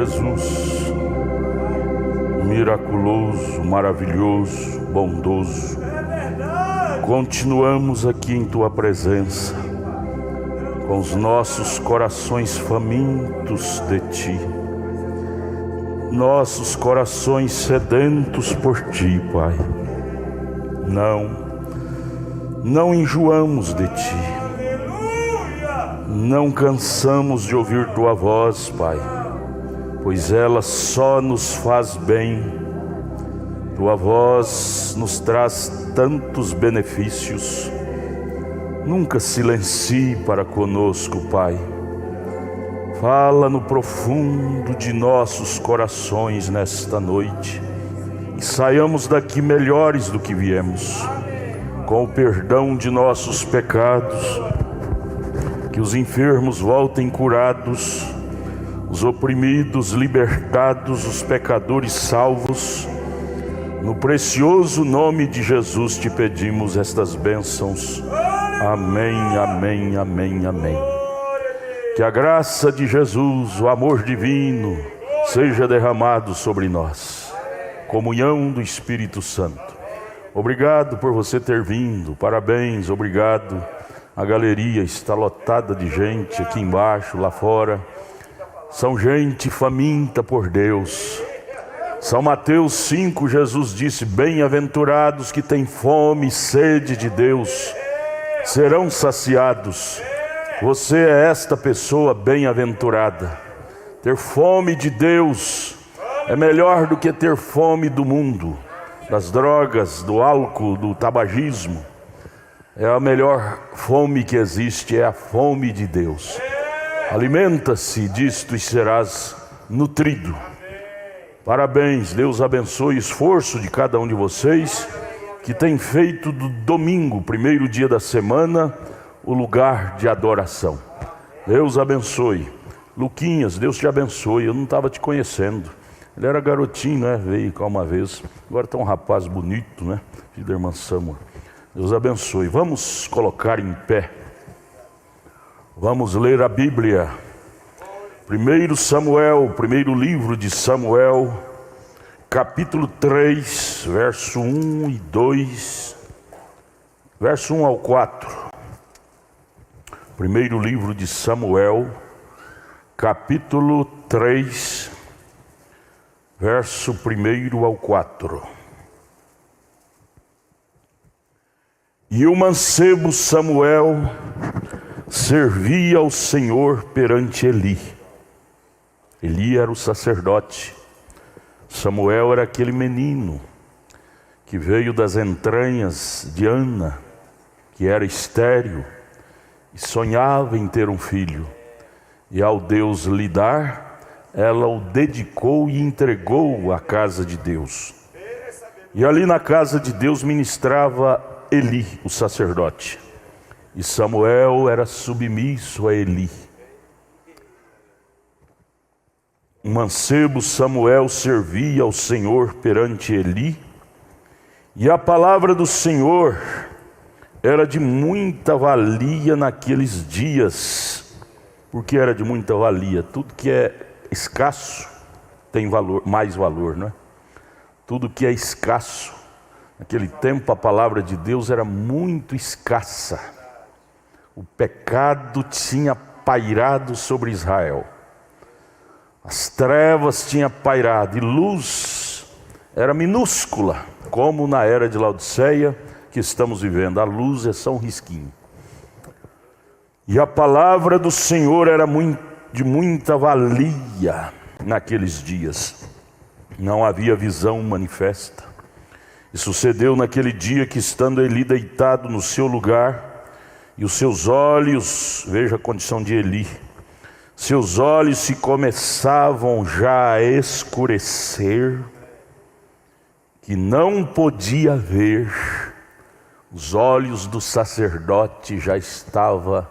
Jesus, miraculoso, maravilhoso, bondoso, continuamos aqui em Tua presença, com os nossos corações famintos de Ti, nossos corações sedentos por Ti, Pai. Não enjoamos de Ti, não cansamos de ouvir Tua voz, Pai, pois ela só nos faz bem. Tua voz nos traz tantos benefícios. Nunca silencie para conosco, Pai. Fala no profundo de nossos corações nesta noite, e saiamos daqui melhores do que viemos, com o perdão de nossos pecados, que os enfermos voltem curados, os oprimidos libertados, os pecadores salvos. No precioso nome de Jesus te pedimos estas bênçãos. Amém, amém, amém, amém. Que a graça de Jesus, o amor divino, seja derramado sobre nós. Comunhão do Espírito Santo. Obrigado por você ter vindo, parabéns, obrigado. A galeria está lotada de gente aqui embaixo, lá fora. São gente faminta por Deus. São Mateus 5, Jesus disse: bem-aventurados que têm fome e sede de Deus, serão saciados. Você é esta pessoa bem-aventurada. Ter fome de Deus é melhor do que ter fome do mundo, das drogas, do álcool, do tabagismo. É a melhor fome que existe, é a fome de Deus. Alimenta-se disto e serás nutrido. Parabéns, Deus abençoe o esforço de cada um de vocês que tem feito do domingo, primeiro dia da semana, o lugar de adoração. Deus abençoe. Luquinhas, Deus te abençoe. Eu não estava te conhecendo. Ele era garotinho, né? Veio cá uma vez. Agora está um rapaz bonito, né? Filho da irmã Samuel. Deus abençoe. Vamos colocar em pé. Vamos ler a Bíblia. Primeiro livro de Samuel, capítulo 3, verso 1 e 2, verso 1 ao 4. Primeiro livro de Samuel, capítulo 3, verso 1 ao 4. E o mancebo Samuel servia ao Senhor perante Eli. Eli era o sacerdote. Samuel era aquele menino que veio das entranhas de Ana, que era estéril, e sonhava em ter um filho. E ao Deus lhe dar, ela o dedicou e entregou à casa de Deus. E ali na casa de Deus ministrava Eli, o sacerdote. E Samuel era submisso a Eli. O mancebo Samuel servia ao Senhor perante Eli, e a palavra do Senhor era de muita valia naqueles dias. Por que era de muita valia? Tudo que é escasso tem valor, mais valor, não é? Tudo que é escasso. Naquele tempo a palavra de Deus era muito escassa. O pecado tinha pairado sobre Israel. As trevas tinham pairado e luz era minúscula, como na era de Laodiceia que estamos vivendo. A luz é só um risquinho. E a palavra do Senhor era de muita valia naqueles dias. Não havia visão manifesta. E sucedeu naquele dia que, estando Eli deitado no seu lugar, e os seus olhos, veja a condição de Eli, seus olhos se começavam já a escurecer, que não podia ver, os olhos do sacerdote já estavam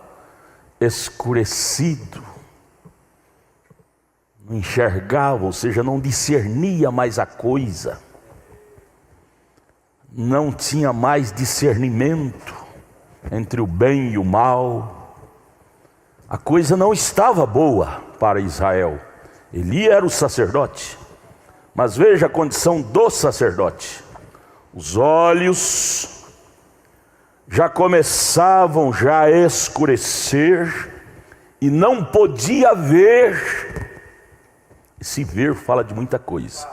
escurecidos, não enxergava, ou seja, não discernia mais a coisa, não tinha mais discernimento entre o bem e o mal. A coisa não estava boa para Israel. Eli era o sacerdote, mas veja a condição do sacerdote. Os olhos já começavam a escurecer e não podia ver. Esse ver fala de muita coisa.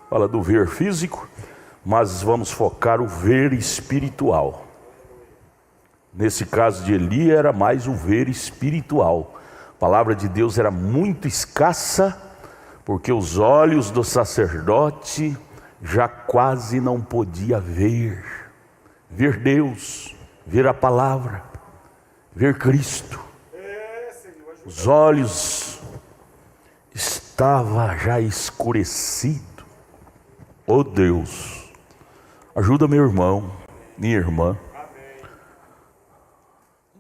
Fala do ver físico, mas vamos focar o ver espiritual. Nesse caso de Eli era mais o ver espiritual. A palavra de Deus era muito escassa, porque os olhos do sacerdote já quase não podia ver Deus, ver a palavra, ver Cristo. Os olhos estavam já escurecidos. Oh Deus, ajuda meu irmão, minha irmã.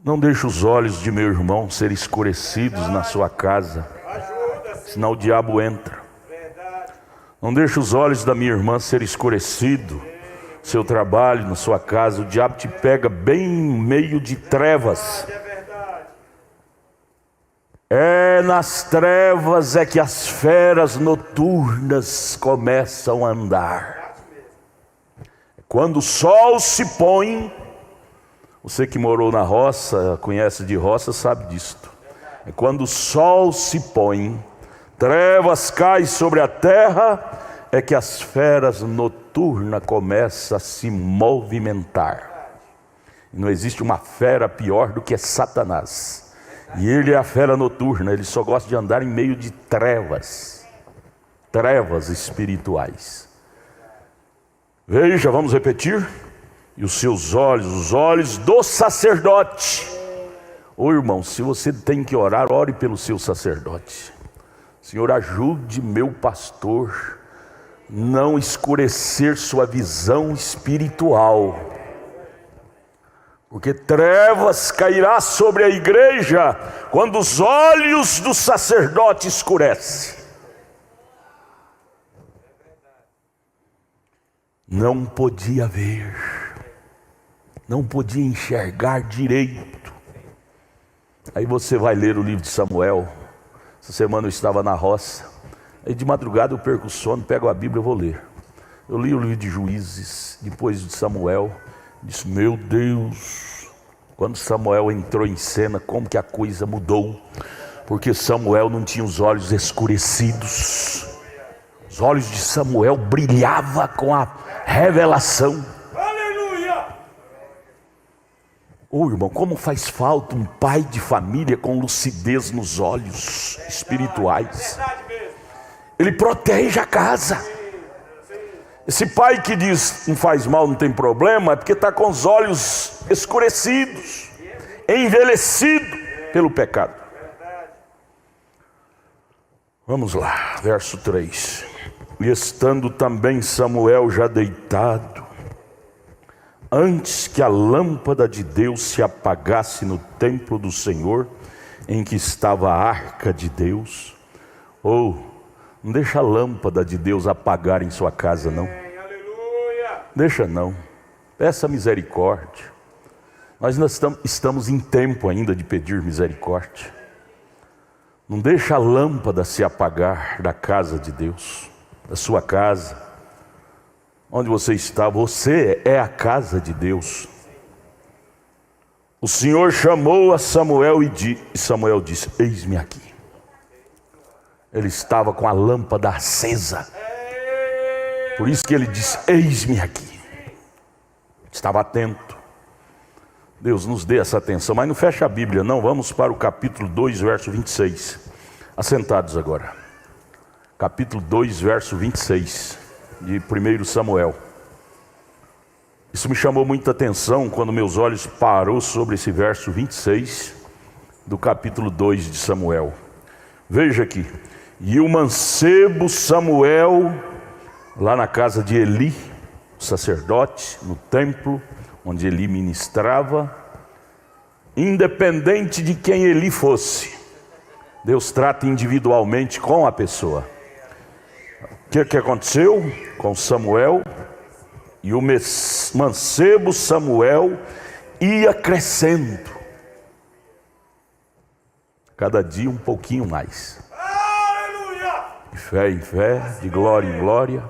Não deixe os olhos de meu irmão serem escurecidos na sua casa, senão o diabo entra. Não deixe os olhos da minha irmã serem escurecidos no seu trabalho, na sua casa. O diabo te pega bem no meio de trevas. É nas trevas é que as feras noturnas começam a andar. Quando o sol se põe, você que morou na roça, conhece de roça, sabe disto. É quando o sol se põe, trevas caem sobre a terra, é que as feras noturnas começam a se movimentar. Não existe uma fera pior do que Satanás. E ele é a fera noturna, ele só gosta de andar em meio de trevas espirituais. Veja, vamos repetir. E os seus olhos, os olhos do sacerdote. Ô irmão, se você tem que orar, ore pelo seu sacerdote. Senhor, ajude meu pastor não escurecer sua visão espiritual, porque trevas cairá sobre a igreja quando os olhos do sacerdote escurecem. Não podia ver, não podia enxergar direito. Aí você vai ler o livro de Samuel. Essa semana eu estava na roça, aí de madrugada eu perco o sono, pego a Bíblia e vou ler. Eu li o livro de Juízes, depois de Samuel. Disse, meu Deus, quando Samuel entrou em cena, como que a coisa mudou. Porque Samuel não tinha os olhos escurecidos. Os olhos de Samuel brilhavam com a revelação. Ô irmão, como faz falta um pai de família com lucidez nos olhos espirituais. Ele protege a casa. Esse pai que diz não faz mal, não tem problema, é porque está com os olhos escurecidos, envelhecido pelo pecado. Vamos lá, verso 3. E estando também Samuel já deitado, antes que a lâmpada de Deus se apagasse no templo do Senhor, em que estava a arca de Deus. Não deixa a lâmpada de Deus apagar em sua casa, não. Deixa não. Peça misericórdia. Nós estamos em tempo ainda de pedir misericórdia. Não deixa a lâmpada se apagar da casa de Deus, da sua casa. Onde você está, você é a casa de Deus. O Senhor chamou a Samuel e Samuel disse, eis-me aqui. Ele estava com a lâmpada acesa. Por isso que ele disse, eis-me aqui. Estava atento. Deus nos dê essa atenção. Mas não fecha a Bíblia não, vamos para o capítulo 2, verso 26. Assentados agora. Capítulo 2, verso 26 de 1 Samuel. Isso me chamou muita atenção quando meus olhos parou sobre esse verso 26 do capítulo 2 de Samuel. Veja aqui. E o mancebo Samuel, lá na casa de Eli, sacerdote, no templo onde Eli ministrava, independente de quem Eli fosse, Deus trata individualmente com a pessoa. O que aconteceu com Samuel? E o mancebo Samuel ia crescendo, cada dia um pouquinho mais. de fé em fé, de glória em glória,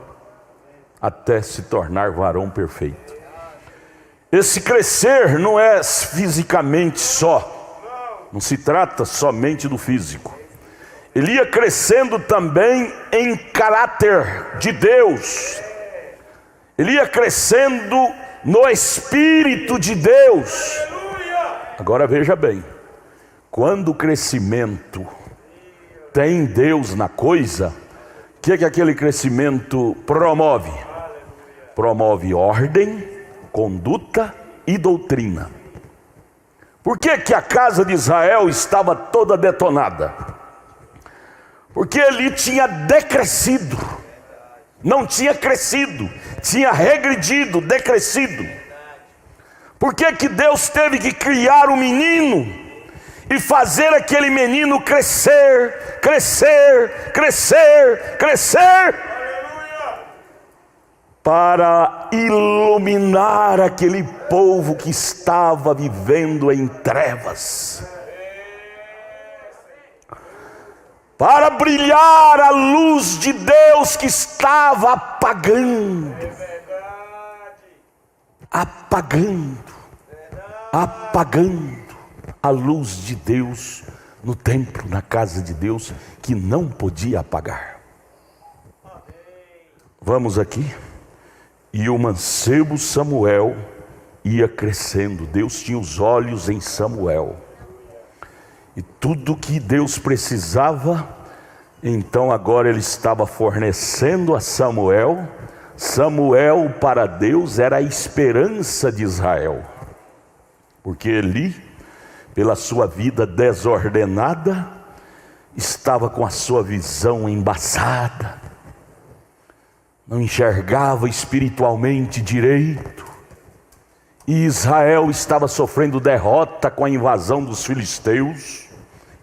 até se tornar varão perfeito. Esse crescer não é fisicamente só, não se trata somente do físico. Ele ia crescendo também em caráter de Deus. Ele ia crescendo no Espírito de Deus. Agora veja bem, quando o crescimento tem Deus na coisa, o que aquele crescimento promove? Promove ordem, conduta e doutrina. Por que a casa de Israel estava toda detonada? Porque ele tinha decrescido, não tinha crescido, tinha regredido, decrescido. Por que Deus teve que criar um menino e fazer aquele menino crescer, crescer, crescer, crescer? Para iluminar aquele povo que estava vivendo em trevas. Para brilhar a luz de Deus que estava apagando, apagando a luz de Deus no templo, na casa de Deus, que não podia apagar. Vamos aqui. E o mancebo Samuel ia crescendo. Deus tinha os olhos em Samuel. E tudo que Deus precisava, então agora ele estava fornecendo a Samuel. Samuel para Deus era a esperança de Israel. Porque Eli, pela sua vida desordenada, estava com a sua visão embaçada. Não enxergava espiritualmente direito. E Israel estava sofrendo derrota com a invasão dos filisteus,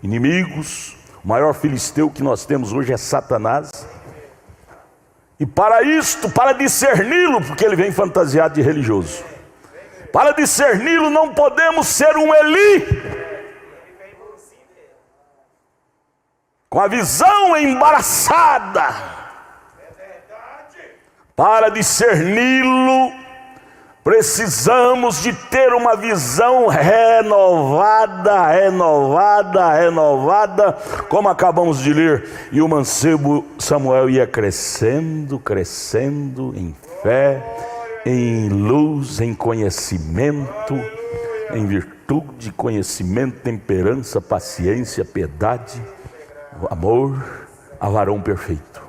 inimigos. O maior filisteu que nós temos hoje é Satanás. E para isto, para discerni-lo, porque ele vem fantasiado de religioso, para discerni-lo não podemos ser um Eli, com a visão embaraçada. Para discerni-lo, precisamos de ter uma visão renovada, como acabamos de ler. E o mancebo Samuel ia crescendo, crescendo em fé, em luz, em conhecimento, em virtude, conhecimento, temperança, paciência, piedade, amor, a varão perfeito.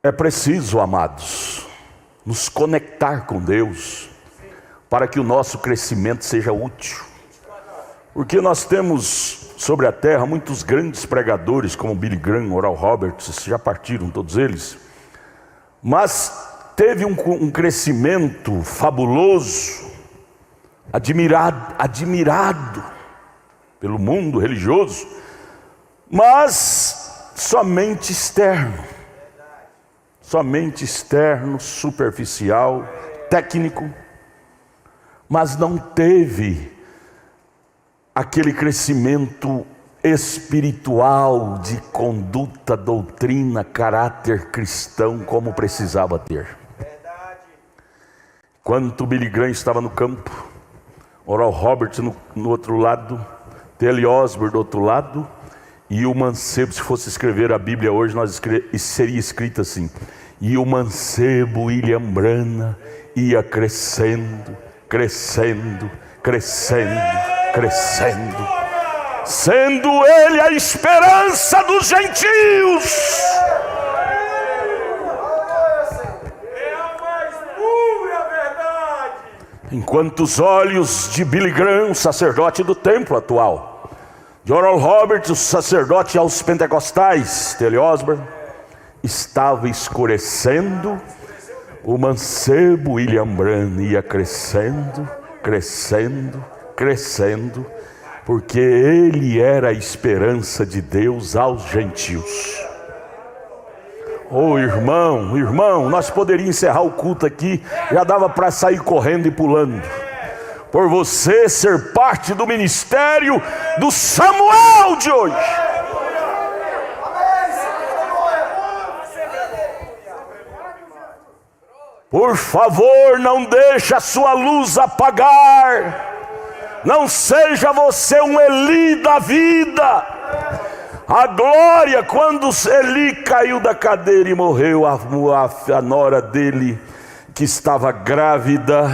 É preciso, amados, nos conectar com Deus, para que o nosso crescimento seja útil. Porque nós temos sobre a terra muitos grandes pregadores, como Billy Graham, Oral Roberts, já partiram todos eles. Mas teve um crescimento fabuloso, admirado pelo mundo religioso, mas somente externo, superficial, técnico, mas não teve aquele crescimento espiritual de conduta, doutrina, caráter cristão como precisava ter. Quando Billy Graham estava no campo, Oral Roberts no outro lado, T.L. Osborne do outro lado, e o mancebo, se fosse escrever a Bíblia hoje, seria escrito assim: e o mancebo William Branham ia crescendo, crescendo, crescendo, crescendo, sendo ele a esperança dos gentios. Enquanto os olhos de Billy Graham, sacerdote do templo atual, de Oral Roberts, o sacerdote aos pentecostais, T.L. Osborne, estava escurecendo, o mancebo William Branham ia crescendo, crescendo, crescendo, porque ele era a esperança de Deus aos gentios. Oh irmão, nós poderíamos encerrar o culto aqui, já dava para sair correndo e pulando, por você ser parte do ministério do Samuel de hoje. Por favor, não deixe a sua luz apagar. Não seja você um Eli da vida. A glória, quando Eli caiu da cadeira e morreu, a nora dele, que estava grávida,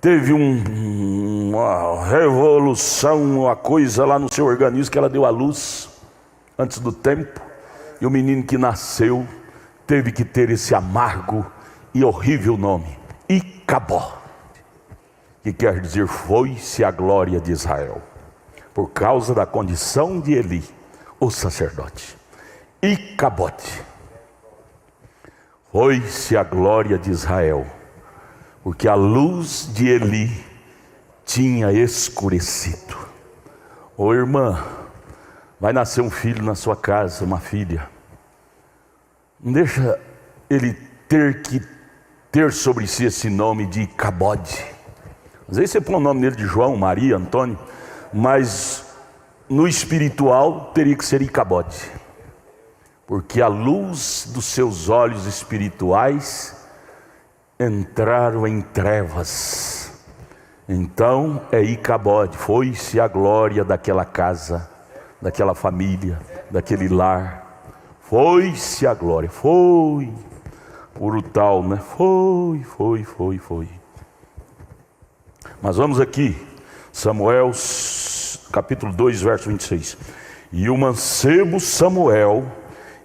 teve uma revolução, uma coisa lá no seu organismo, que ela deu à luz antes do tempo, e o menino que nasceu teve que ter esse amargo e horrível nome, Icabode, que quer dizer foi-se a glória de Israel, por causa da condição de Eli, o sacerdote. Icabode, foi-se a glória de Israel, porque a luz de Eli tinha escurecido. Ô irmã, vai nascer um filho na sua casa, uma filha. Não deixa ele ter sobre si esse nome de Icabode. Às vezes você põe o nome dele de João, Maria, Antônio, mas no espiritual teria que ser Icabode, porque a luz dos seus olhos espirituais entraram em trevas. Então é Icabode, foi-se a glória daquela casa, daquela família, daquele lar. Foi-se a glória, foi brutal, né? Foi. Mas vamos aqui, Samuel, capítulo 2, verso 26. E o mancebo Samuel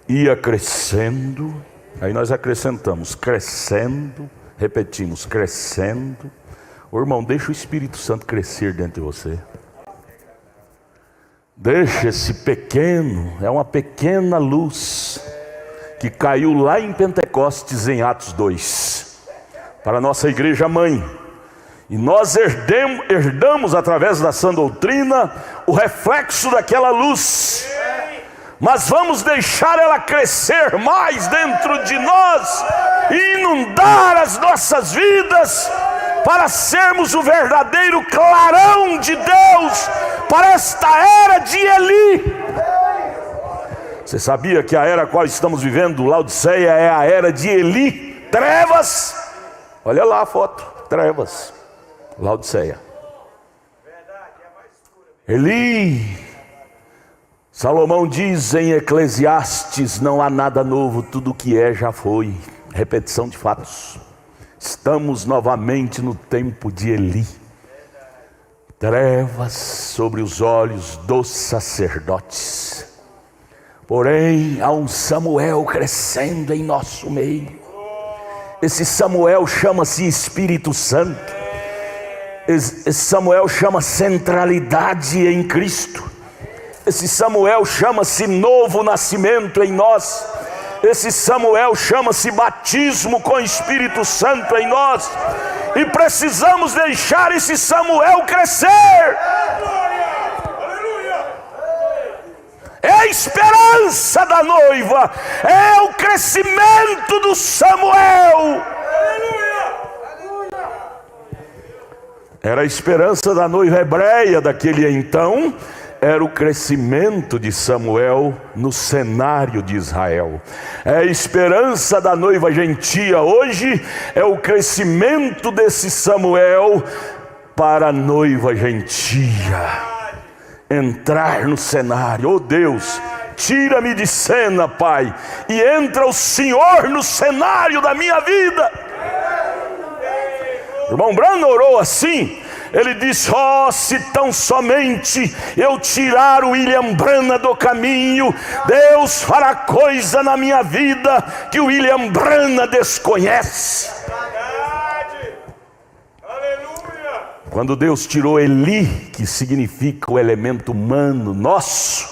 ia crescendo, aí nós acrescentamos, crescendo, repetimos, crescendo. Ô irmão, deixa o Espírito Santo crescer dentro de você. Deixa esse pequeno, é uma pequena luz que caiu lá em Pentecostes, em Atos 2, para a nossa igreja mãe. E nós herdamos através da sã doutrina o reflexo daquela luz. Mas vamos deixar ela crescer mais dentro de nós e inundar as nossas vidas, para sermos o verdadeiro clarão de Deus para esta era de Eli. Você sabia que a era a qual estamos vivendo, Laodiceia, é a era de Eli? Trevas. Olha lá a foto, trevas, Laodiceia. Eli. Salomão diz em Eclesiastes: não há nada novo, tudo o que é já foi. Repetição de fatos. Estamos novamente no tempo de Eli. Trevas sobre os olhos dos sacerdotes. Porém, há um Samuel crescendo em nosso meio. Esse Samuel chama-se Espírito Santo. Esse Samuel chama centralidade em Cristo. Esse Samuel chama-se novo nascimento em nós. Esse Samuel chama-se batismo com o Espírito Santo em nós. E precisamos deixar esse Samuel crescer. É a esperança da noiva, é o crescimento do Samuel. Era a esperança da noiva hebreia daquele então. Era o crescimento de Samuel no cenário de Israel. É a esperança da noiva gentia hoje, é o crescimento desse Samuel para a noiva gentia entrar no cenário. Oh Deus, tira-me de cena, Pai, e entra o Senhor no cenário da minha vida. O irmão Branham orou assim. Ele disse: se tão somente eu tirar o William Branham do caminho, Deus fará coisa na minha vida que o William Branham desconhece. Quando Deus tirou Eli, que significa o elemento humano nosso,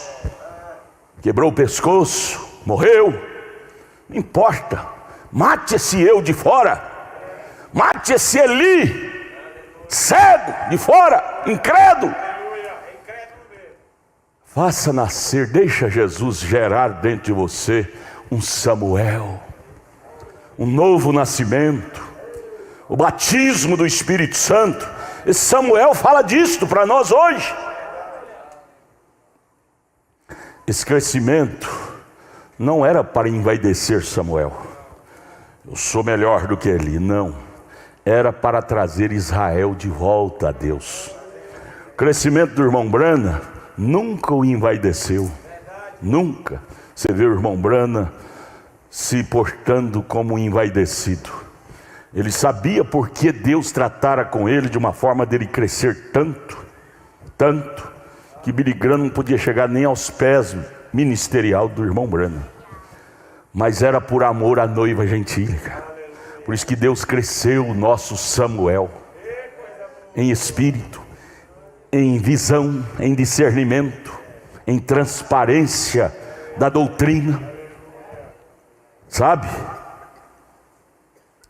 quebrou o pescoço, morreu, não importa, mate esse eu de fora, mate esse Eli cego de fora, incrédulo. Faça nascer, deixa Jesus gerar dentro de você um Samuel, um novo nascimento, o batismo do Espírito Santo. Esse Samuel fala disto para nós hoje. Esse crescimento não era para envaidecer Samuel, eu sou melhor do que Eli. Não, era para trazer Israel de volta a Deus. O crescimento do irmão Brana nunca o envaideceu, nunca. Você vê o irmão Brana se portando como um envaidecido. Ele sabia por que Deus tratara com ele de uma forma dele crescer tanto, que Billy Graham não podia chegar nem aos pés ministerial do irmão Brana. Mas era por amor à noiva gentílica. Por isso que Deus cresceu o nosso Samuel, em espírito, em visão, em discernimento, em transparência da doutrina. Sabe?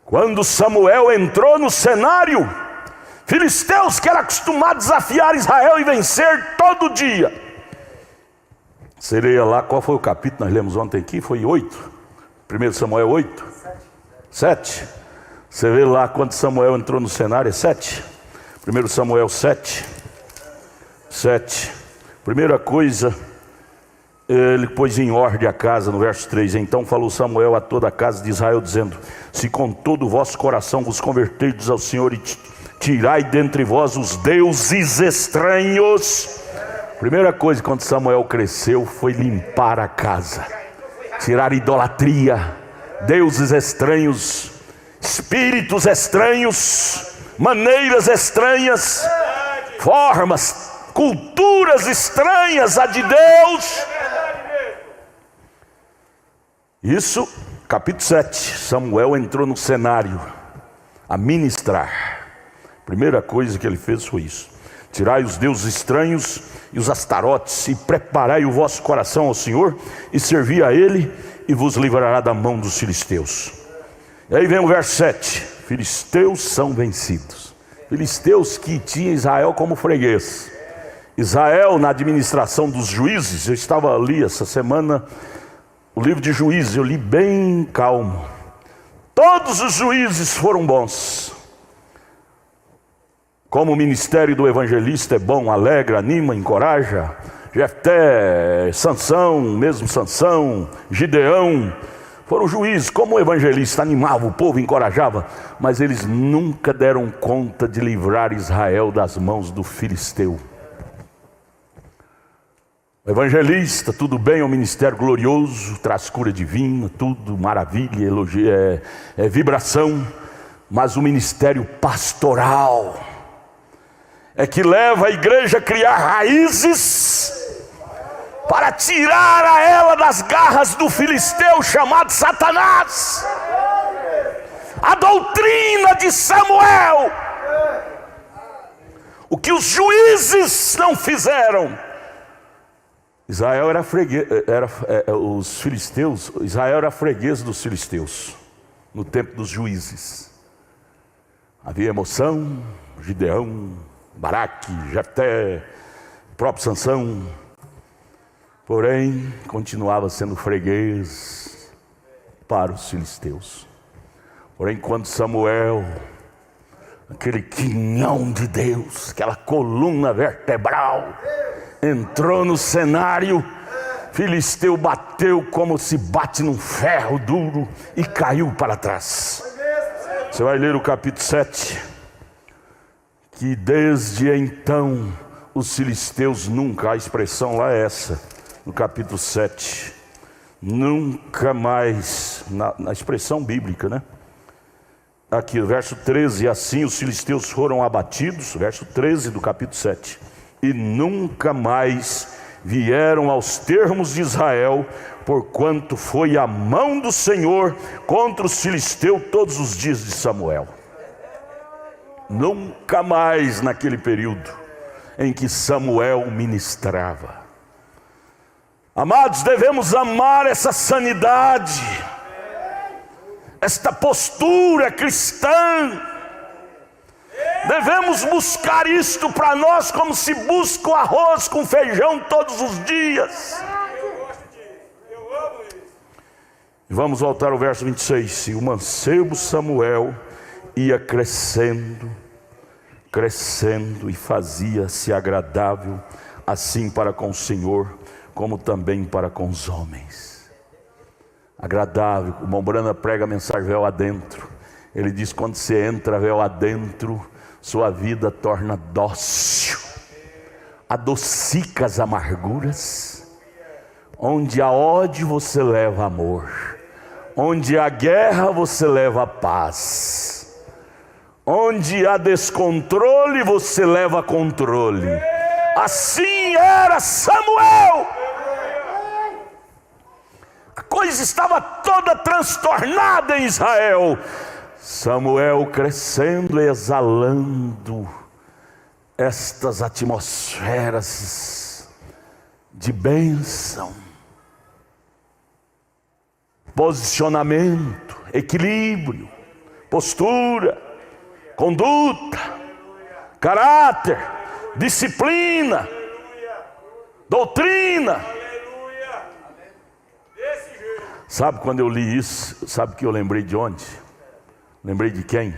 Quando Samuel entrou no cenário, filisteus que eram acostumados a desafiar Israel e vencer todo dia. Você leia lá, qual foi o capítulo nós lemos ontem aqui? Foi 8. 1 Samuel 8? 7. Você vê lá quando Samuel entrou no cenário, é 7. 1 Samuel 7. 7. Primeira coisa, ele pôs em ordem a casa, no verso 3. Então falou Samuel a toda a casa de Israel, dizendo: se com todo o vosso coração vos converterdes ao Senhor e tirai dentre vós os deuses estranhos. Primeira coisa, quando Samuel cresceu, foi limpar a casa, tirar idolatria, deuses estranhos, espíritos estranhos, maneiras estranhas, formas, culturas estranhas a de Deus. Isso, capítulo 7, Samuel entrou no cenário a ministrar. Primeira coisa que ele fez foi isso: tirai os deuses estranhos e os astarotes, e preparai o vosso coração ao Senhor, e servi a Ele, e vos livrará da mão dos filisteus. E aí vem o verso 7, filisteus são vencidos. Filisteus que tinham Israel como freguês. Israel na administração dos juízes. Eu estava ali essa semana o livro de Juízes, eu li bem calmo. Todos os juízes foram bons. Como o ministério do evangelista é bom, alegra, anima, encoraja. Jefté, Sansão, Gideão, foram juízes. Como o evangelista animava o povo, encorajava, mas eles nunca deram conta de livrar Israel das mãos do filisteu. O evangelista, tudo bem, é um ministério glorioso, traz cura divina, tudo maravilha, elogio, vibração. Mas o ministério pastoral é que leva a igreja a criar raízes para tirar a ela das garras do filisteu chamado Satanás. A doutrina de Samuel, o que os juízes não fizeram. Israel era freguês, os filisteus, Israel era freguês dos filisteus no tempo dos juízes. Havia emoção, Gideão, Baraque, Jefté, próprio Sansão. Porém, continuava sendo freguês para os filisteus. Porém, quando Samuel, aquele quinhão de Deus, aquela coluna vertebral, entrou no cenário, filisteu bateu como se bate num ferro duro e caiu para trás. Você vai ler o capítulo 7, que desde então os filisteus nunca, a expressão lá é essa, no capítulo 7, nunca mais, na expressão bíblica, né? Aqui, o verso 13, assim os filisteus foram abatidos, verso 13 do capítulo 7, e nunca mais vieram aos termos de Israel, porquanto foi a mão do Senhor contra os filisteus todos os dias de Samuel. Nunca mais naquele período em que Samuel ministrava. Amados, devemos amar essa sanidade, esta postura cristã. Devemos buscar isto para nós como se busca o arroz com feijão todos os dias. Vamos voltar ao verso 26. E o mancebo Samuel ia crescendo e fazia-se agradável, assim para com o Senhor, como também para com os homens. agradável. O irmão Brana prega a mensagem véu adentro. Ele diz: quando você entra véu adentro, sua vida torna dócil, adocica as amarguras. Onde há ódio você leva amor, onde há guerra você leva paz, onde há descontrole você leva controle. Assim era Samuel. A coisa estava toda transtornada em Israel. Samuel crescendo, exalando estas atmosferas de bênção, posicionamento, equilíbrio, postura, conduta, caráter, disciplina, doutrina. Sabe quando eu li isso, sabe que eu lembrei de onde? Lembrei de quem?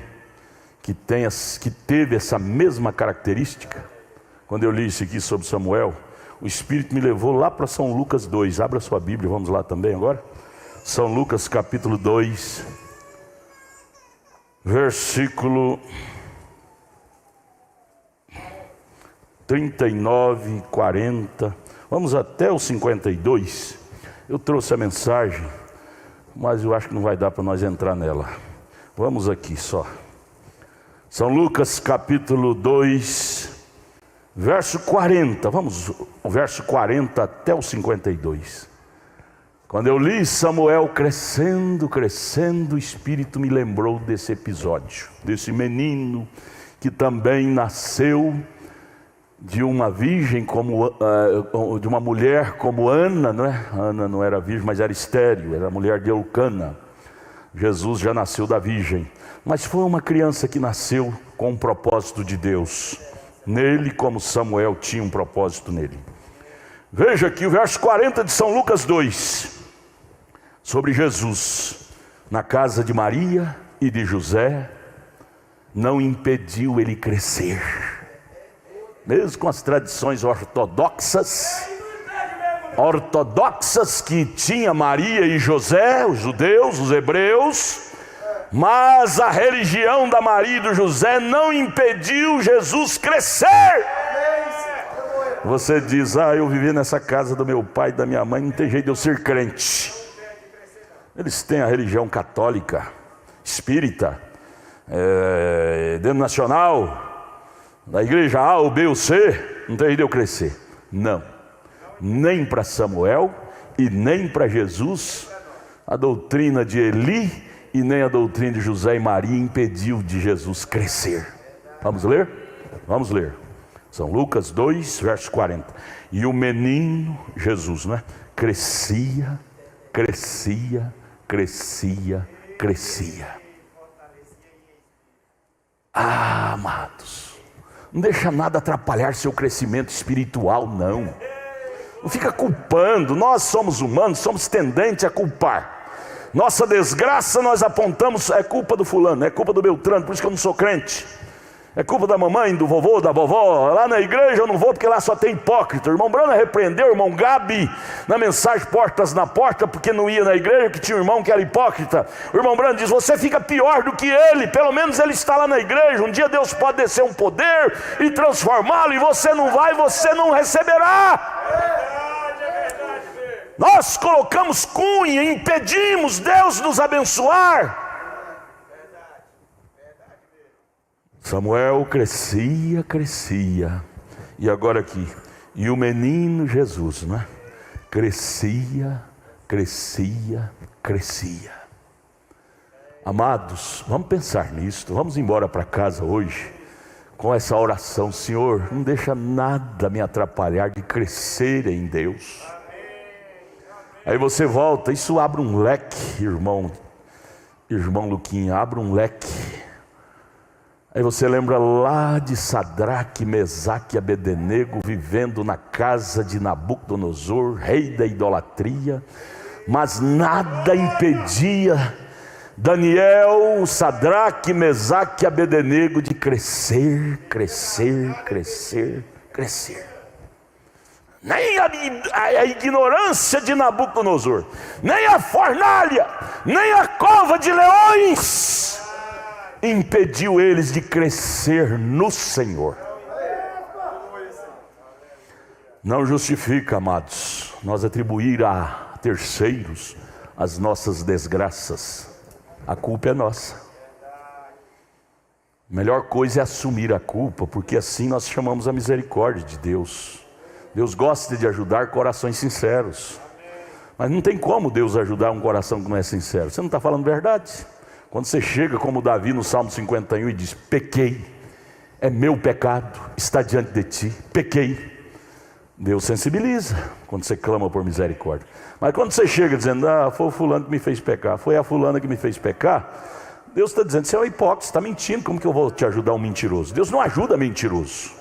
Que teve essa mesma característica. Quando eu li isso aqui sobre Samuel, o Espírito me levou lá para São Lucas 2. Abra sua Bíblia, vamos lá também agora. São Lucas capítulo 2, versículo 39, 40, vamos até o 52. Eu trouxe a mensagem, mas eu acho que não vai dar para nós entrar nela. Vamos aqui só. São Lucas capítulo 2, verso 40, vamos, o verso 40 até o 52. Quando eu li Samuel crescendo, o Espírito me lembrou desse episódio, desse menino que também nasceu de uma virgem, de uma mulher como Ana, não é? Ana não era virgem, mas era estéril, era a mulher de Eucana. Jesus já nasceu da virgem, mas foi uma criança que nasceu com um propósito de Deus nele, como Samuel tinha um propósito nele. Veja aqui o verso 40 de São Lucas 2, sobre Jesus, na casa de Maria e de José, não impediu ele crescer, mesmo com as tradições ortodoxas que tinha Maria e José, os judeus, os hebreus, mas a religião da Maria e do José não impediu Jesus crescer. Você diz: eu vivi nessa casa do meu pai e da minha mãe, não tem jeito de eu ser crente. Eles têm a religião católica, espírita, denominacional, da igreja A, ou B ou C, não tem jeito de eu crescer. Não, nem para Samuel e nem para Jesus a doutrina de Eli e nem a doutrina de José e Maria impediu de Jesus crescer. Vamos ler? Vamos ler. São Lucas 2, verso 40. E o menino Jesus, né? Crescia. Amados, não deixa nada atrapalhar seu crescimento espiritual, não. Não fica culpando. Nós somos humanos, somos tendentes a culpar. Nossa desgraça nós apontamos: é culpa do fulano, é culpa do Beltrano, por isso que eu não sou crente. É culpa da mamãe, do vovô, da vovó. Lá na igreja eu não vou porque lá só tem hipócrita. O irmão Brana repreendeu o irmão Gabi na mensagem Portas na Porta, porque não ia na igreja, que tinha um irmão que era hipócrita. O irmão Brana diz: você fica pior do que ele, pelo menos ele está lá na igreja. Um dia Deus pode descer um poder e transformá-lo, e você não vai, você não receberá. Nós colocamos cunha e impedimos Deus nos abençoar. Samuel crescia. E agora aqui, e o menino Jesus, né? Crescia. Amados, vamos pensar nisso. Vamos embora para casa hoje com essa oração: Senhor, não deixa nada me atrapalhar de crescer em Deus. Aí você volta, isso abre um leque, irmão Luquinha, abre um leque. Aí você lembra lá de Sadraque, Mesaque e Abednego vivendo na casa de Nabucodonosor, rei da idolatria, mas nada impedia Daniel, Sadraque, Mesaque e Abednego de crescer. nem a ignorância de Nabucodonosor, nem a fornalha, nem a cova de leões impediu eles de crescer no Senhor. Não justifica, amados, nós atribuir a terceiros as nossas desgraças. A culpa é nossa. A melhor coisa é assumir a culpa, porque assim nós chamamos a misericórdia de Deus. Deus gosta de ajudar corações sinceros, mas não tem como Deus ajudar um coração que não é sincero. Você não está falando verdade? Quando você chega como Davi no Salmo 51 e diz: pequei, é meu pecado, está diante de ti, pequei. Deus sensibiliza quando você clama por misericórdia. Mas quando você chega dizendo: foi o fulano que me fez pecar, foi a fulana que me fez pecar, Deus está dizendo: você é um hipócrita, você está mentindo, como que eu vou te ajudar um mentiroso? Deus não ajuda mentiroso.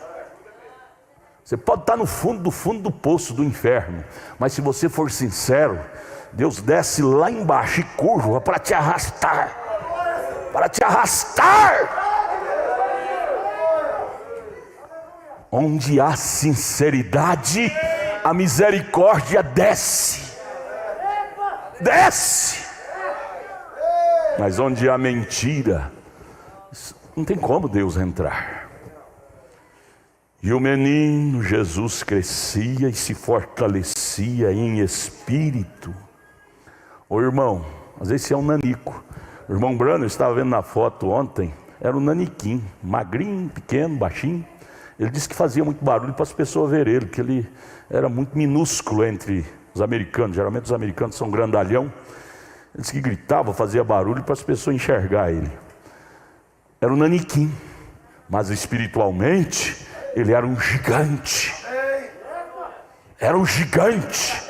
Você pode estar no fundo do poço do inferno, mas se você for sincero, Deus desce lá embaixo e curva para te arrastar. Para te arrastar. Onde há sinceridade, a misericórdia desce. Desce. Mas onde há mentira, não tem como Deus entrar. E o menino Jesus crescia e se fortalecia em espírito. Ô irmão, às vezes você é um nanico. O irmão Brano, eu estava vendo na foto ontem, era um naniquinho, magrinho, pequeno, baixinho. Ele disse que fazia muito barulho para as pessoas verem ele, que ele era muito minúsculo entre os americanos. Geralmente os americanos são grandalhão. Ele disse que gritava, fazia barulho para as pessoas enxergarem ele. Era um naniquinho, mas espiritualmente ele era um gigante. Era um gigante.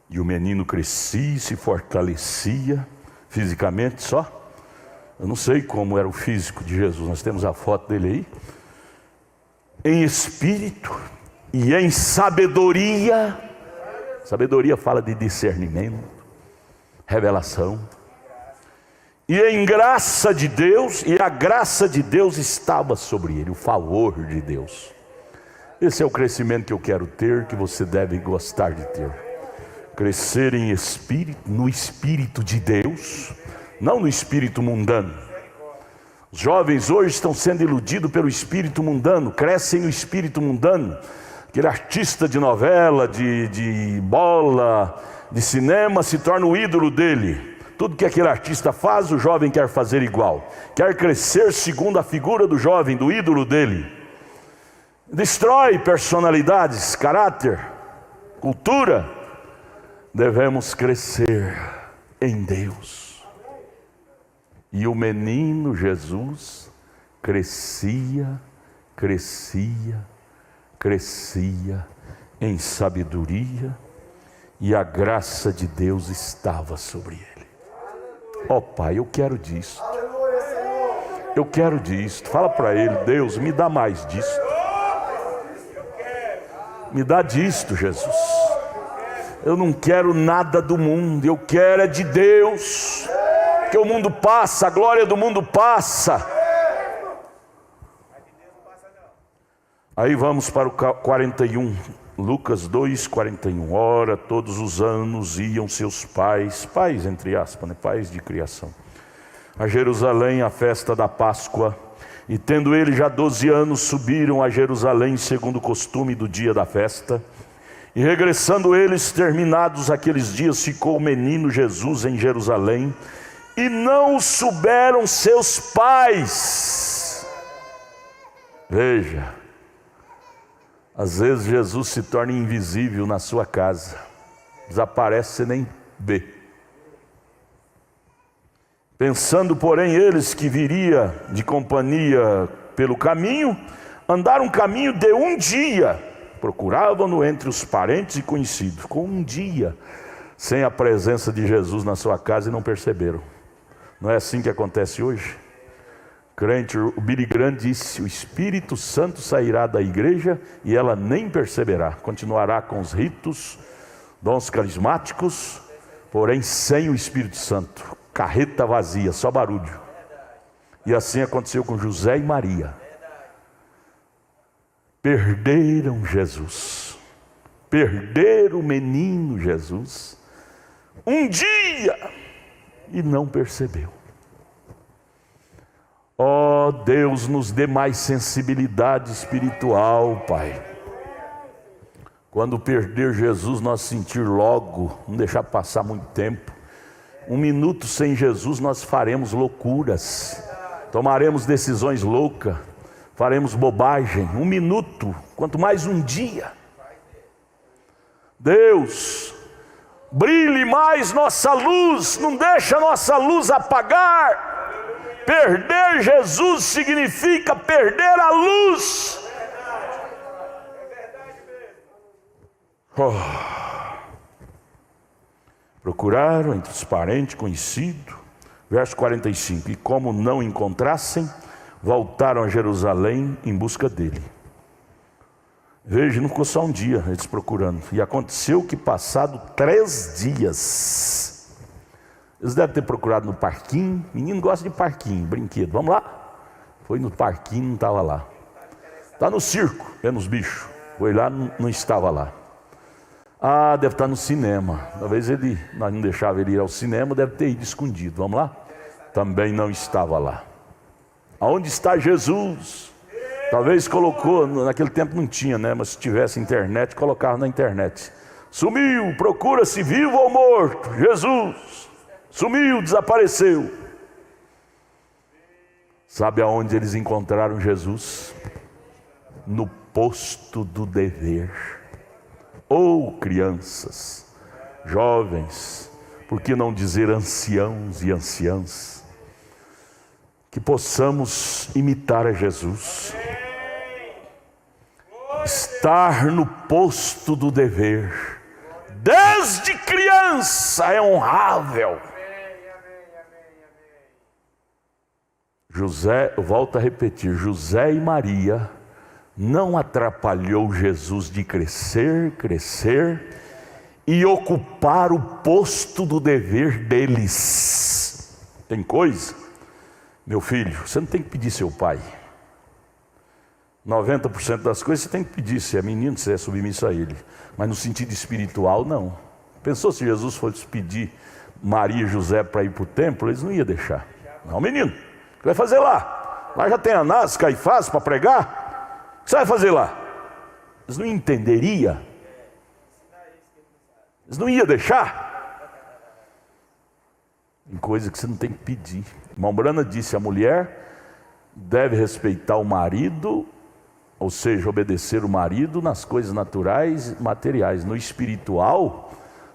E o menino crescia e se fortalecia fisicamente só. Eu não sei como era o físico de Jesus, nós temos a foto dele aí. Em espírito e em sabedoria. Sabedoria fala de discernimento, revelação. E em graça de Deus, e a graça de Deus estava sobre ele, o favor de Deus. Esse é o crescimento que eu quero ter, que você deve gostar de ter. Crescer em espírito, no espírito de Deus, não no espírito mundano. Os jovens hoje estão sendo iludidos pelo espírito mundano, crescem no espírito mundano. Aquele artista de novela, de bola, de cinema se torna o ídolo dele. Tudo que aquele artista faz, o jovem quer fazer igual. Quer crescer segundo a figura do jovem, do ídolo dele. Destrói personalidades, caráter, cultura. Devemos crescer em Deus. E o menino Jesus crescia em sabedoria, e a graça de Deus estava sobre ele. Ó Pai, eu quero disso. Eu quero disso. Fala para ele: Deus, me dá mais disso. Me dá disto, Jesus. Eu não quero nada do mundo, eu quero é de Deus. Porque o mundo passa, a glória do mundo passa. Aí vamos para o 41, Lucas 2, 41. Ora, todos os anos iam seus pais entre aspas, né? Pais de criação, a Jerusalém à festa da Páscoa. E tendo ele já 12 anos, subiram a Jerusalém segundo o costume do dia da festa. E regressando eles, terminados aqueles dias, ficou o menino Jesus em Jerusalém, e não o souberam seus pais. Veja, às vezes Jesus se torna invisível na sua casa, desaparece, você nem vê. Pensando, porém, eles que viria de companhia pelo caminho, andaram um caminho de um dia, procuravam-no entre os parentes e conhecidos. Ficou um dia sem a presença de Jesus na sua casa e não perceberam. Não é assim que acontece hoje? Crente, o Billy Graham disse: o Espírito Santo sairá da igreja e ela nem perceberá. Continuará com os ritos, dons carismáticos, porém sem o Espírito Santo. Carreta vazia, só barulho. E assim aconteceu com José e Maria. perderam Jesus, perderam o menino Jesus, um dia, e não percebeu. Ó Deus, nos dê mais sensibilidade espiritual, Pai. Quando perder Jesus, nós sentir logo, não deixar passar muito tempo. 1 minuto sem Jesus nós faremos loucuras, tomaremos decisões loucas, faremos bobagem. 1 minuto, quanto mais um dia. Deus, brilhe mais nossa luz, não deixa nossa luz apagar. Perder Jesus significa perder a luz. Procuraram entre os parentes conhecidos. Verso 45: e como não encontrassem, voltaram a Jerusalém em busca dele. Veja, não ficou só um dia eles procurando. E aconteceu que passado 3 dias, eles devem ter procurado no parquinho. Menino gosta de parquinho, brinquedo. Vamos lá? Foi no parquinho, não estava lá. Está no circo, vendo os bichos. Foi lá, não estava lá. Ah, deve estar no cinema. Talvez nós não deixava ele ir ao cinema, deve ter ido escondido. Vamos lá? Também não estava lá. Aonde está Jesus? Talvez colocou, naquele tempo não tinha, né? Mas se tivesse internet, colocava na internet. Sumiu, procura-se vivo ou morto. Jesus sumiu, desapareceu. Sabe aonde eles encontraram Jesus? No posto do dever. Ou crianças, jovens, por que não dizer anciãos e anciãs, que possamos imitar a Jesus, estar no posto do dever, desde criança é honrável. José, eu volto a repetir, José e Maria não atrapalhou Jesus de crescer e ocupar o posto do dever deles. Tem coisa, meu filho, você não tem que pedir seu pai. 90% das coisas você tem que pedir, se é menino, se é submisso a ele. Mas no sentido espiritual, não. Pensou se Jesus fosse pedir Maria e José para ir para o templo, eles não iam deixar. Não, menino, o que vai fazer lá? Lá já tem Anás, Caifás para pregar. O que você vai fazer lá? Eles não entenderiam. Eles não iam deixar. Tem coisa que você não tem que pedir. Irmão Brana disse, a mulher deve respeitar o marido, ou seja, obedecer o marido nas coisas naturais e materiais. No espiritual,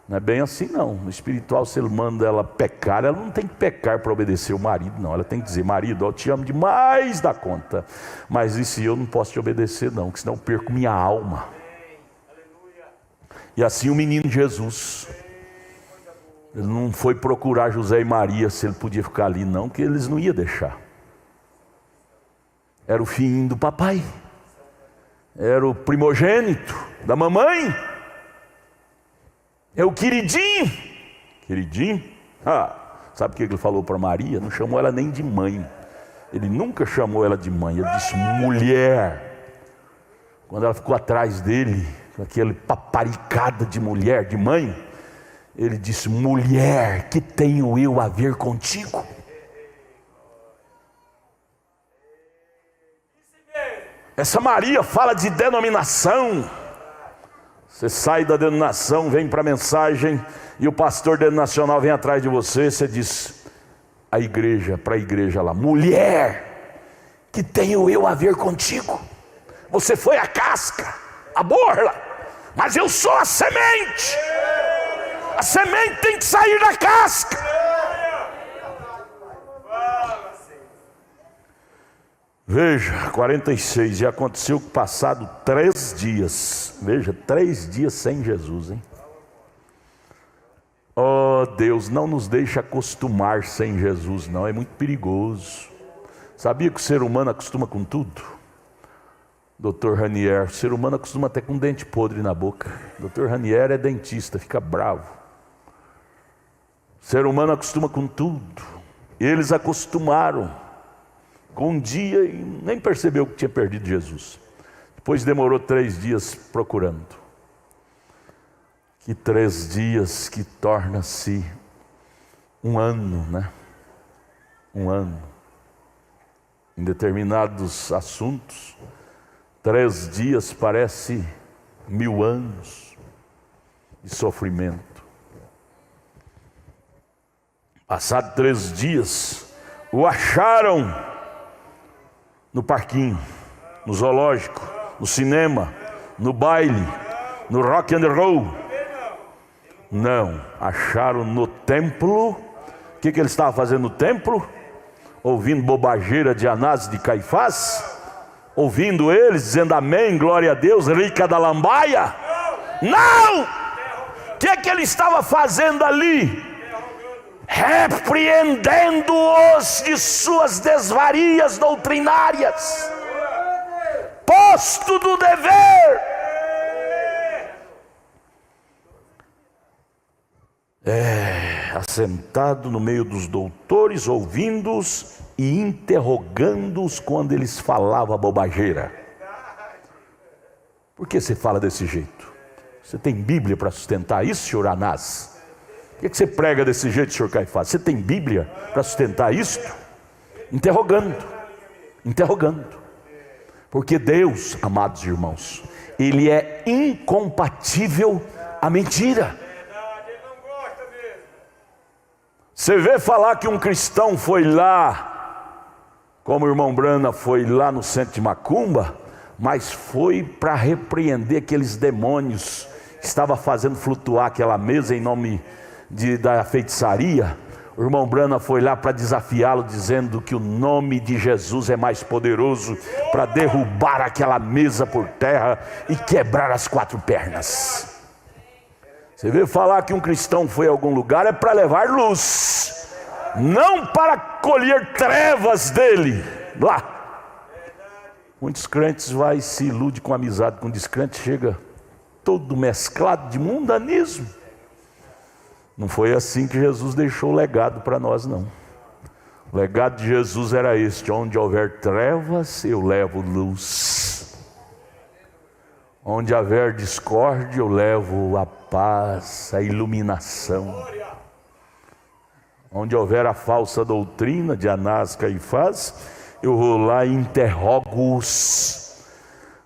não é bem assim não. No espiritual, se ele manda ela pecar, ela não tem que pecar para obedecer o marido, não. Ela tem que dizer, marido, eu te amo demais da conta, mas isso eu não posso te obedecer não, porque senão eu perco minha alma. E assim o menino Jesus, ele não foi procurar José e Maria se ele podia ficar ali não, que eles não iam deixar. Era o filhinho do papai, era o primogênito da mamãe, é o queridinho. Queridinho? Sabe o que ele falou para Maria? Não chamou ela nem de mãe. Ele nunca chamou ela de mãe. Ele disse mulher. Quando ela ficou atrás dele, com aquele paparicada de mulher, de mãe, ele disse, mulher, que tenho eu a ver contigo? Essa Maria fala de denominação. Você sai da denominação, vem para a mensagem, e o pastor denominacional vem atrás de você, você diz, a igreja, para a igreja lá, mulher, que tenho eu a ver contigo? Você foi a casca, a borla, mas eu sou a semente. A semente tem que sair da casca. Veja, 46, e aconteceu que passado 3 dias, veja, 3 dias sem Jesus, hein? Oh Deus, não nos deixa acostumar sem Jesus não, é muito perigoso. Sabia que o ser humano acostuma com tudo? Dr. Ranier, o ser humano acostuma até com dente podre na boca. Dr. Ranier é dentista, fica bravo. O ser humano acostuma com tudo. Eles acostumaram com um dia e nem percebeu que tinha perdido Jesus. Depois demorou 3 dias procurando. Que 3 dias que torna-se um ano, né? Um ano. Em determinados assuntos, 3 dias parece 1000 anos de sofrimento. Passados 3 dias, o acharam no parquinho, no zoológico, no cinema, no baile, no rock and roll. Não, acharam no templo. O que ele estava fazendo no templo? Ouvindo bobageira de Anás e de Caifás? Ouvindo eles dizendo amém, glória a Deus, rica da lambaia? Não! O que ele estava fazendo ali? Repreendendo-os de suas desvarias doutrinárias. Posto do dever. Assentado no meio dos doutores, ouvindo-os e interrogando-os quando eles falavam bobageira. Por que você fala desse jeito? Você tem Bíblia para sustentar isso, senhor Anás? Por que você prega desse jeito, senhor Caifás? Você tem Bíblia para sustentar isto? Interrogando. Porque Deus, amados irmãos, Ele é incompatível à mentira. Você vê falar que um cristão foi lá, como o irmão Brana foi lá no centro de Macumba, mas foi para repreender aqueles demônios que estavam fazendo flutuar aquela mesa em nome da feitiçaria. O irmão Brana foi lá para desafiá-lo, dizendo que o nome de Jesus é mais poderoso para derrubar aquela mesa por terra e quebrar as 4 pernas. Você vê falar que um cristão foi a algum lugar é para levar luz, não para colher trevas dele lá. Muitos crentes vai e se ilude com amizade com descrente, chega todo mesclado de mundanismo. Não foi assim que Jesus deixou o legado para nós, não. O legado de Jesus era este: onde houver trevas, eu levo luz. Onde houver discórdia, eu levo a paz, a iluminação. Onde houver a falsa doutrina de Anás, Caifás, eu vou lá e interrogo-os.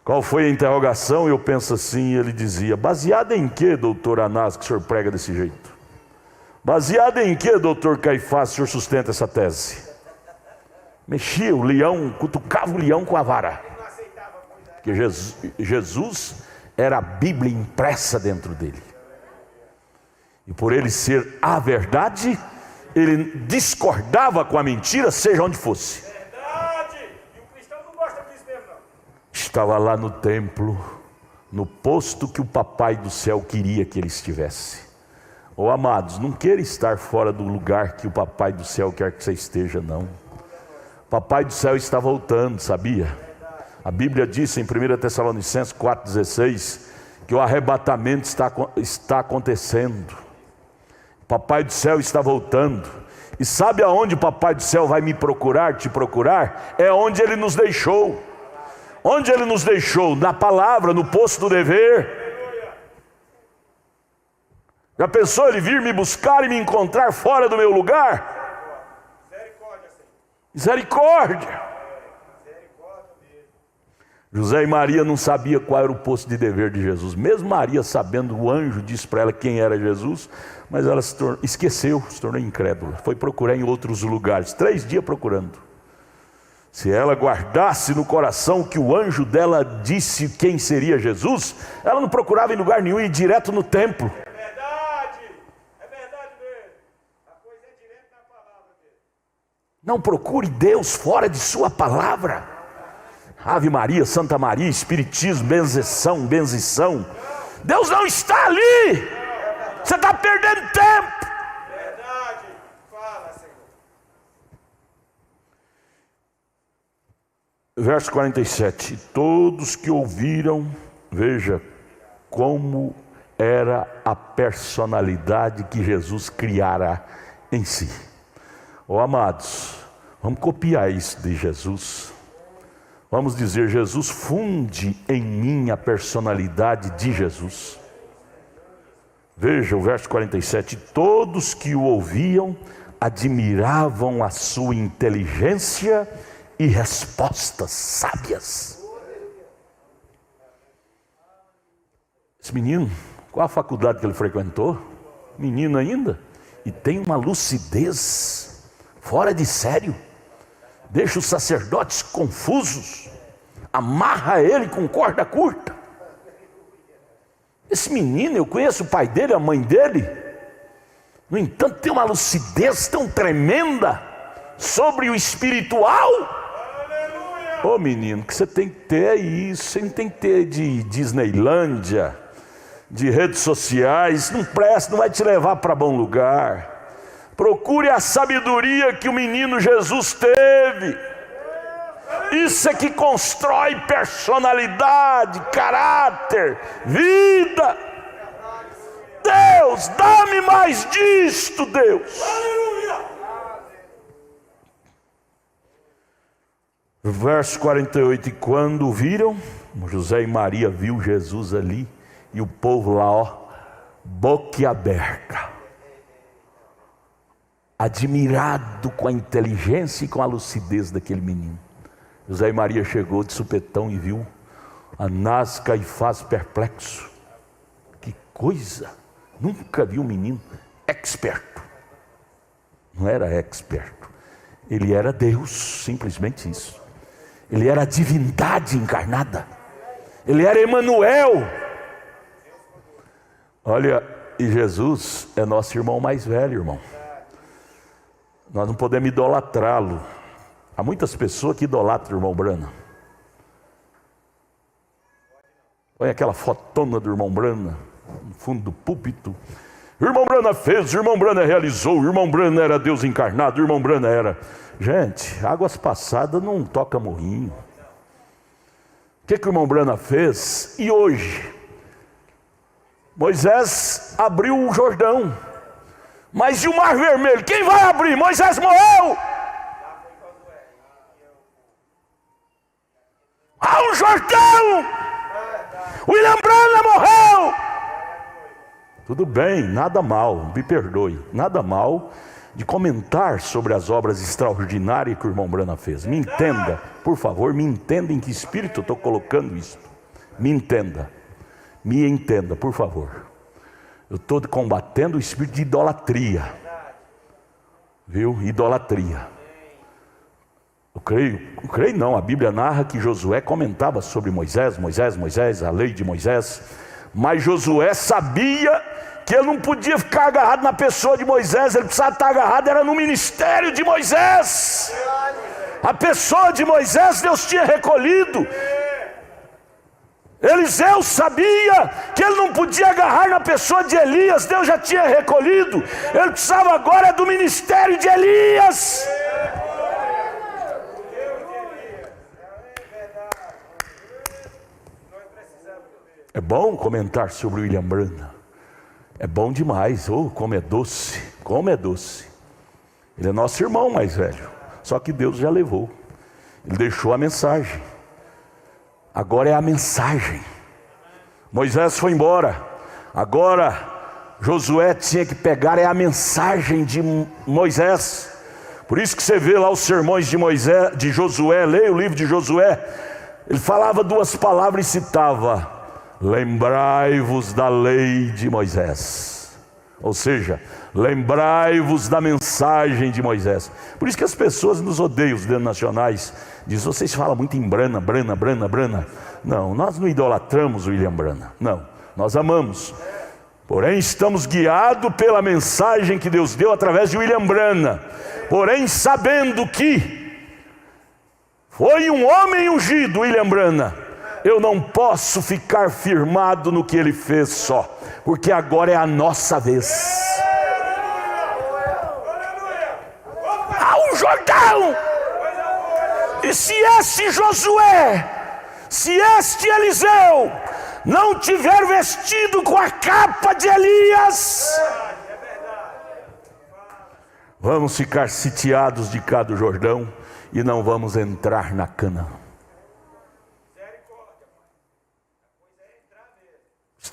Qual foi a interrogação? Eu penso assim, ele dizia: baseado em que, doutor Anás, que o senhor prega desse jeito? Baseado em que, doutor Caifás, o senhor sustenta essa tese? Mexia o leão, cutucava o leão com a vara. Porque Jesus era a Bíblia impressa dentro dele. E por ele ser a verdade, ele discordava com a mentira, seja onde fosse. Verdade! E o cristão não gosta disso mesmo, não. Estava lá no templo, no posto que o Papai do Céu queria que ele estivesse. Oh, amados, não queira estar fora do lugar que o Papai do Céu quer que você esteja, não. O Papai do Céu está voltando, sabia? A Bíblia diz em 1 Tessalonicenses 4,16 que o arrebatamento está acontecendo. O Papai do Céu está voltando. E sabe aonde o Papai do Céu vai me procurar, te procurar? É onde Ele nos deixou. Onde Ele nos deixou? Na palavra, no posto do dever. Já pensou Ele vir me buscar e me encontrar fora do meu lugar? Misericórdia, Senhor. Misericórdia. José e Maria não sabiam qual era o posto de dever de Jesus. Mesmo Maria sabendo, o anjo disse para ela quem era Jesus, mas ela esqueceu, se tornou incrédula. Foi procurar em outros lugares, 3 dias procurando. Se ela guardasse no coração que o anjo dela disse quem seria Jesus, ela não procurava em lugar nenhum, ia direto no templo. É verdade mesmo. A coisa é direto na palavra dele. Não procure Deus fora de sua palavra. Ave Maria, Santa Maria, Espiritismo, benzição. Deus não está ali. Você está perdendo tempo. Verdade. Fala, Senhor. Verso 47. Todos que ouviram, veja como era a personalidade que Jesus criara em si. Oh, amados, vamos copiar isso de Jesus. Vamos dizer, Jesus, funde em mim a personalidade de Jesus. Veja o verso 47. Todos que o ouviam admiravam a sua inteligência e respostas sábias. Esse menino, qual a faculdade que ele frequentou? Menino ainda, e tem uma lucidez fora de sério. Deixa os sacerdotes confusos, amarra ele com corda curta. Esse menino, eu conheço o pai dele, a mãe dele, no entanto tem uma lucidez tão tremenda sobre o espiritual. Ô menino, que você tem que ter é isso, você não tem que ter de Disneylândia, de redes sociais, não presta, não vai te levar para bom lugar. Procure a sabedoria que o menino Jesus teve. Isso é que constrói personalidade, caráter, vida. Deus, dá-me mais disto, Deus. Verso 48, e quando o viram, José e Maria viu Jesus ali, e o povo lá, ó, boquiaberta, admirado com a inteligência e com a lucidez daquele menino. José e Maria chegou de supetão e viu Anás, Caifás perplexo. Que coisa! Nunca vi um menino experto. Não era experto, ele era Deus, simplesmente isso. Ele era a divindade encarnada. Ele era Emanuel. Olha, e Jesus é nosso irmão mais velho, irmão. Nós não podemos idolatrá-lo. Há muitas pessoas que idolatram o irmão Brana. Olha aquela fotona do irmão Brana no fundo do púlpito. O irmão Brana fez, o irmão Brana realizou, o irmão Brana era Deus encarnado, o irmão Brana era... Gente, águas passadas não toca morrinho. O que o irmão Brana fez? E hoje? Moisés abriu o Jordão. Mas e o Mar Vermelho? Quem vai abrir? Moisés morreu. Há um Jordão. William Brana morreu. Tudo bem, nada mal, me perdoe. Nada mal de comentar sobre as obras extraordinárias que o irmão Brana fez. Me entenda, por favor, me entenda em que espírito eu estou colocando isso. Me entenda, por favor. Eu estou combatendo o espírito de idolatria. Viu? Idolatria. Eu creio não, a Bíblia narra que Josué comentava sobre Moisés, a lei de Moisés. Mas Josué sabia que ele não podia ficar agarrado na pessoa de Moisés, ele precisava estar agarrado, era no ministério de Moisés. A pessoa de Moisés Deus tinha recolhido. Eliseu sabia que ele não podia agarrar na pessoa de Elias, Deus já tinha recolhido. Ele precisava agora do ministério de Elias. É bom comentar sobre o William Brana. É bom demais. Oh, como é doce, como é doce. Ele é nosso irmão mais velho. Só que Deus já levou. Ele deixou a mensagem. Agora é a mensagem. Moisés foi embora. Agora Josué tinha que pegar a mensagem de Moisés. Por isso que você vê lá os sermões de Moisés, de Josué. Leia o livro de Josué. Ele falava duas palavras e citava: lembrai-vos da lei de Moisés. Ou seja, lembrai-vos da mensagem de Moisés. Por isso que as pessoas nos odeiam, os denominacionais. Dizem, vocês falam muito em Brana. Não, nós não idolatramos o William Brana. Não, nós amamos. Porém, estamos guiados pela mensagem que Deus deu através de William Brana. Porém, sabendo que foi um homem ungido, William Brana, eu não posso ficar firmado no que ele fez só, porque agora é a nossa vez. Há um Jordão. E se este Josué, se este Eliseu não tiver vestido com a capa de Elias, vamos ficar sitiados de cá do Jordão e não vamos entrar na Canaã.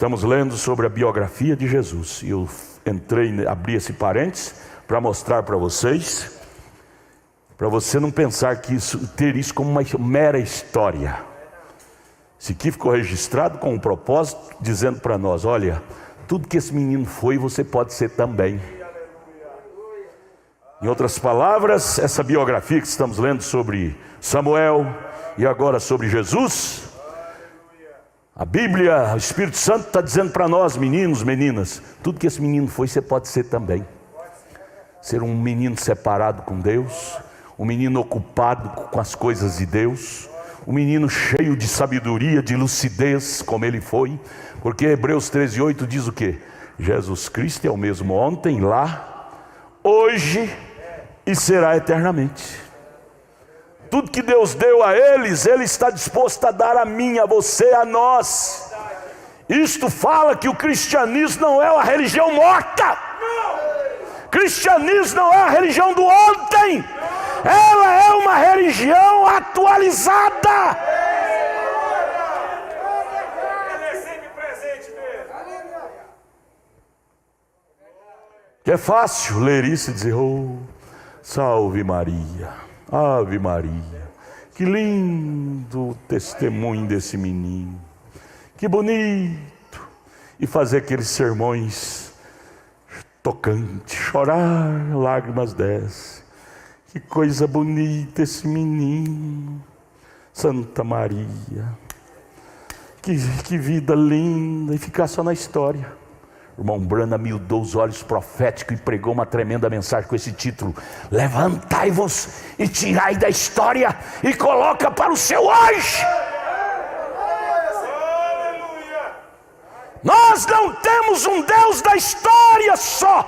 Estamos lendo sobre a biografia de Jesus. E eu abri esse parênteses para mostrar para vocês, para você não pensar que ter isso como uma mera história. Isso aqui ficou registrado com um propósito, dizendo para nós: olha, tudo que esse menino foi, você pode ser também. Em outras palavras, essa biografia que estamos lendo sobre Samuel e agora sobre Jesus, a Bíblia, o Espírito Santo está dizendo para nós, meninos, meninas, tudo que esse menino foi, você pode ser também. Ser um menino separado com Deus, um menino ocupado com as coisas de Deus, um menino cheio de sabedoria, de lucidez, como ele foi, porque Hebreus 13:8 diz o quê? Jesus Cristo é o mesmo ontem, lá, hoje e será eternamente. Tudo que Deus deu a eles, Ele está disposto a dar a mim, a você, a nós. Isto fala que o cristianismo não é uma religião morta. Cristianismo não é a religião do ontem. Ela é uma religião atualizada. Ele é sempre presente mesmo. Que é fácil ler isso e dizer: oh, salve Maria, Ave Maria, que lindo testemunho desse menino, que bonito, e fazer aqueles sermões tocantes, chorar, lágrimas descem, que coisa bonita esse menino, Santa Maria, que vida linda, e ficar só na história. O irmão Branham amildou os olhos proféticos e pregou uma tremenda mensagem com esse título: levantai-vos e tirai da história e coloca para o seu hoje. Nós não temos um Deus da história só.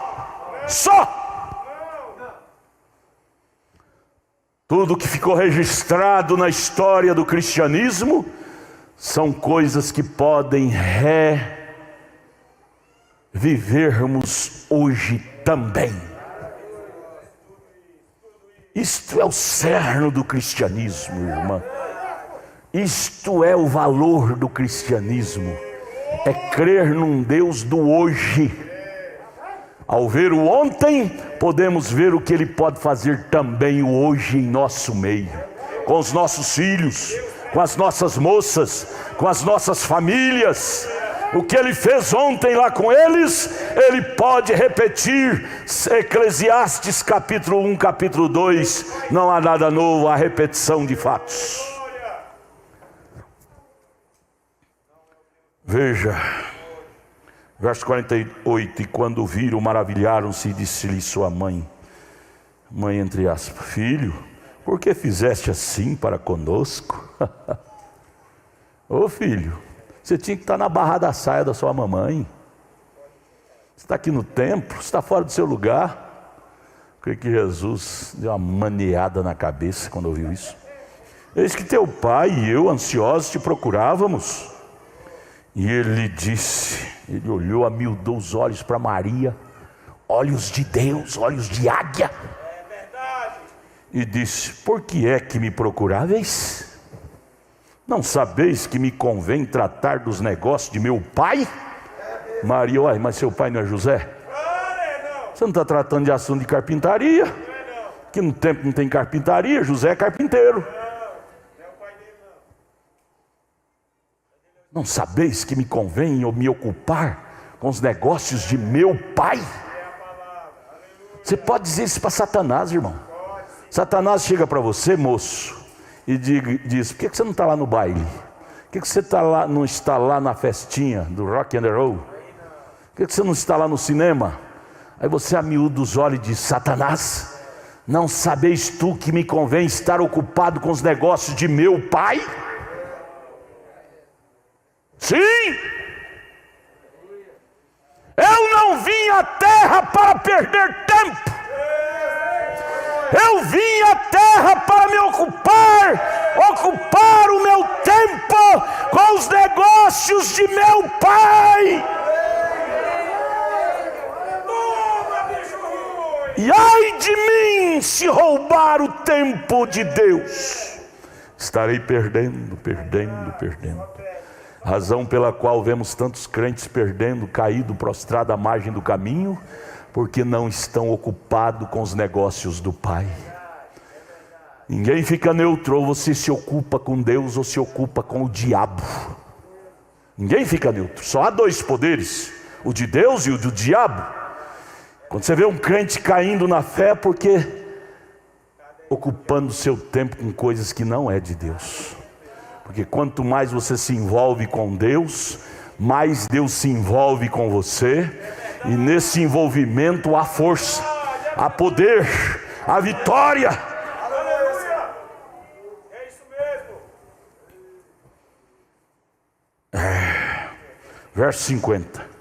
Tudo que ficou registrado na história do cristianismo são coisas que podem vivermos hoje também. Isto é o cerne do cristianismo, irmã. Isto é o valor do cristianismo. É crer num Deus do hoje. Ao ver o ontem, podemos ver o que Ele pode fazer também o hoje em nosso meio. Com os nossos filhos, com as nossas moças, com as nossas famílias. O que Ele fez ontem lá com eles, Ele pode repetir. Eclesiastes capítulo 1, capítulo 2, não há nada novo, há repetição de fatos. Veja, verso 48, e quando o viram, maravilharam-se, e disse-lhe sua mãe, entre aspas, filho, por que fizeste assim para conosco? Ô filho, você tinha que estar na barra da saia da sua mamãe. Você está aqui no templo, você está fora do seu lugar. Creio que Jesus deu uma maneada na cabeça quando ouviu isso. Eis que teu pai e eu, ansiosos, te procurávamos. E ele disse, ele olhou, amildou os olhos para Maria, olhos de Deus, olhos de águia. É verdade. E disse, por que é que me procuráveis? Não sabeis que me convém tratar dos negócios de meu pai? Maria, uai, mas seu pai não é José? Você não está tratando de assunto de carpintaria? Que no tempo não tem carpintaria, José é carpinteiro. Não sabeis que me convém eu me ocupar com os negócios de meu pai? Você pode dizer isso para Satanás, irmão. Satanás chega para você, moço, e diz, por que você não está lá no baile? Por que você não está lá na festinha do rock and roll? Por que você não está lá no cinema? Aí você amiúda os olhos e diz, Satanás, não sabeis tu que me convém estar ocupado com os negócios de meu pai? Sim, eu não vim à terra para perder tempo, eu vim à terra para me ocupar o meu tempo com os negócios de meu pai. E ai de mim se roubar o tempo de Deus, estarei perdendo. Razão pela qual vemos tantos crentes perdendo, caído, prostrado à margem do caminho, porque não estão ocupados com os negócios do Pai. Ninguém fica neutro, ou você se ocupa com Deus ou se ocupa com o diabo. Ninguém fica neutro, só há dois poderes, o de Deus e o do diabo. Quando você vê um crente caindo na fé, é porque ocupando seu tempo com coisas que não é de Deus. Porque quanto mais você se envolve com Deus, mais Deus se envolve com você, e nesse envolvimento há força, há poder, há vitória. Aleluia! É isso mesmo. Verso 50.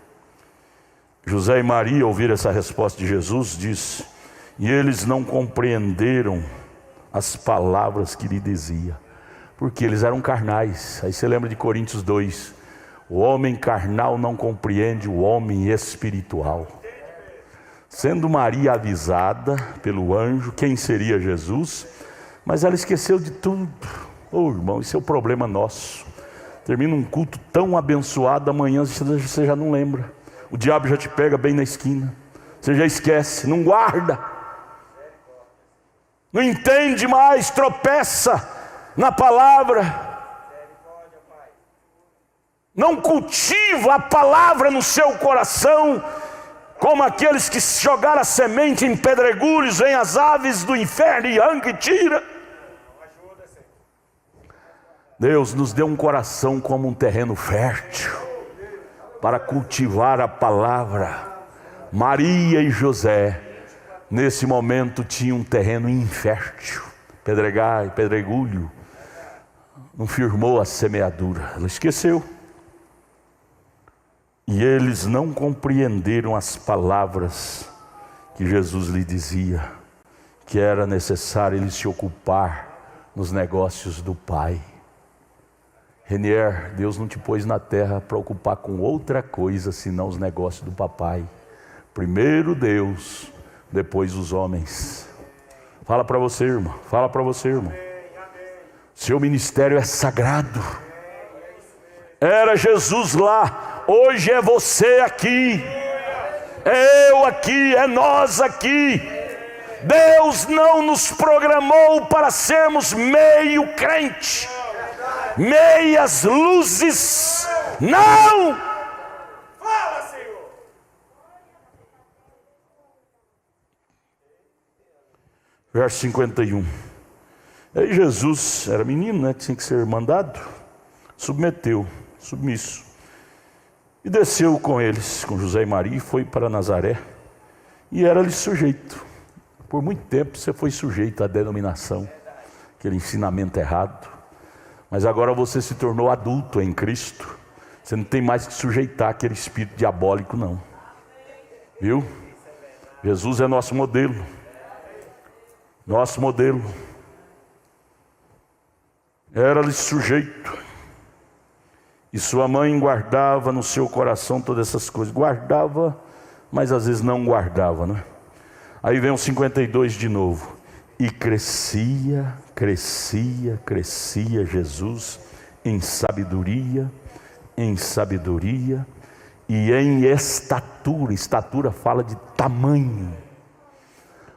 José e Maria ouviram essa resposta de Jesus, diz: e eles não compreenderam as palavras que lhe dizia, porque eles eram carnais. Aí você lembra de Coríntios 2, o homem carnal não compreende o homem espiritual. Sendo Maria avisada pelo anjo quem seria Jesus, mas ela esqueceu de tudo. Irmão, isso é o problema nosso. Termina um culto tão abençoado, amanhã você já não lembra. O diabo já te pega bem na esquina, você já esquece, não guarda, não entende mais, tropeça na palavra, não cultiva a palavra no seu coração, como aqueles que jogaram a semente em pedregulhos, vêm as aves do inferno e arranca e tira. Deus nos deu um coração como um terreno fértil para cultivar a palavra. Maria e José nesse momento tinham um terreno infértil, pedregulho, não firmou a semeadura, ela esqueceu. E eles não compreenderam as palavras que Jesus lhe dizia, que era necessário ele se ocupar nos negócios do Pai. Renier, Deus não te pôs na terra para ocupar com outra coisa senão os negócios do papai. Primeiro Deus, depois os homens. Fala para você, irmão. Fala para você, irmão. Seu ministério é sagrado. Era Jesus lá, hoje é você aqui, é eu aqui, é nós aqui. Deus não nos programou para sermos meio crente, meias luzes, não! Fala, Senhor! Verso 51. Aí Jesus era menino, né? Tinha que ser mandado. Submeteu, submisso. E desceu com eles, com José e Maria, e foi para Nazaré. E era-lhe sujeito. Por muito tempo você foi sujeito à denominação, aquele ensinamento errado. Mas agora você se tornou adulto em Cristo. Você não tem mais que sujeitar aquele espírito diabólico, não. Viu? Jesus é nosso modelo. Nosso modelo. Era-lhe sujeito. E sua mãe guardava no seu coração todas essas coisas. Guardava, mas às vezes não guardava, né? Aí vem o 52 de novo. E crescia Jesus em sabedoria e em estatura. Estatura fala de tamanho.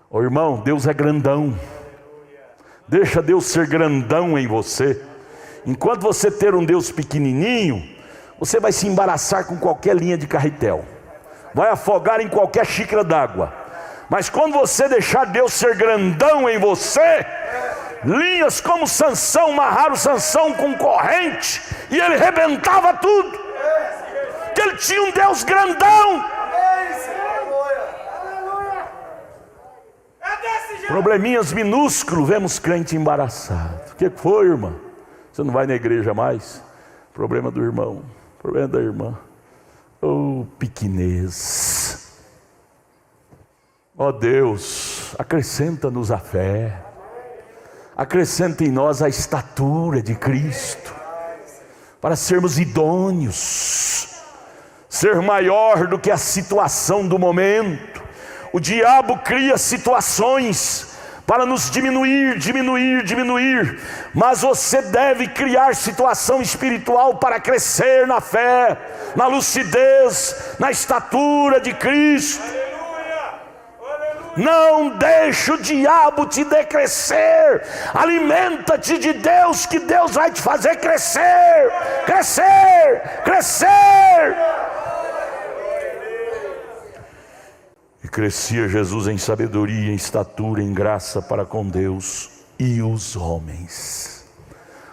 Ô irmão, Deus é grandão. Deixa Deus ser grandão em você. Enquanto você ter um Deus pequenininho, você vai se embaraçar com qualquer linha de carretel, vai afogar em qualquer xícara d'água. Mas quando você deixar Deus ser grandão em você, linhas como Sansão, amarraram Sansão com corrente e ele rebentava tudo, que ele tinha um Deus grandão. Probleminhas minúsculos, vemos crente embaraçado. O que foi, irmã? Você não vai na igreja mais? Problema do irmão, problema da irmã. Pequenez. Deus, acrescenta-nos a fé, acrescenta em nós a estatura de Cristo, para sermos idôneos, ser maior do que a situação do momento. O diabo cria situações, para nos diminuir, mas você deve criar situação espiritual para crescer na fé, na lucidez, na estatura de Cristo. Não deixe o diabo te decrescer. Alimenta-te de Deus, que Deus vai te fazer crescer. E crescia Jesus em sabedoria, em estatura, em graça para com Deus e os homens.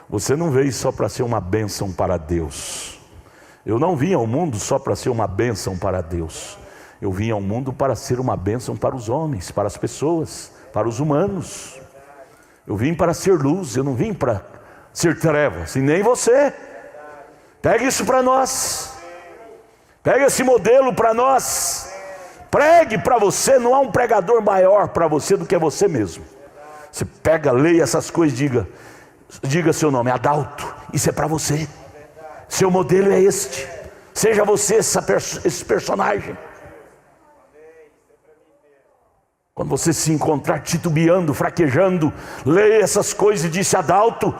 Você não veio só para ser uma bênção para Deus. Eu não vim ao mundo só para ser uma bênção para Deus. Eu vim ao mundo para ser uma bênção para os homens, para as pessoas, para os humanos. Eu vim para ser luz, eu não vim para ser trevas, e nem você. Pega isso para nós. Pega esse modelo para nós. Pregue para você. Não há um pregador maior para você do que você mesmo. Você pega, leia essas coisas, diga seu nome, Adalto. Isso é para você. Seu modelo é este. Seja você esse personagem. Quando você se encontrar titubeando, fraquejando, leia essas coisas e disse: Adalto,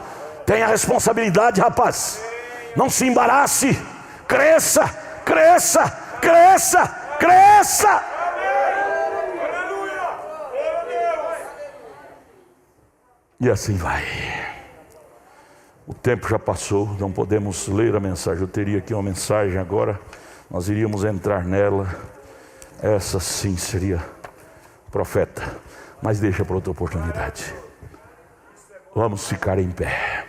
tenha responsabilidade, rapaz. Não se embarace. Cresça. E assim vai. O tempo já passou, não podemos ler a mensagem. Eu teria aqui uma mensagem agora, nós iríamos entrar nela. Essa sim seria profeta, mas deixa para outra oportunidade. Vamos ficar em pé.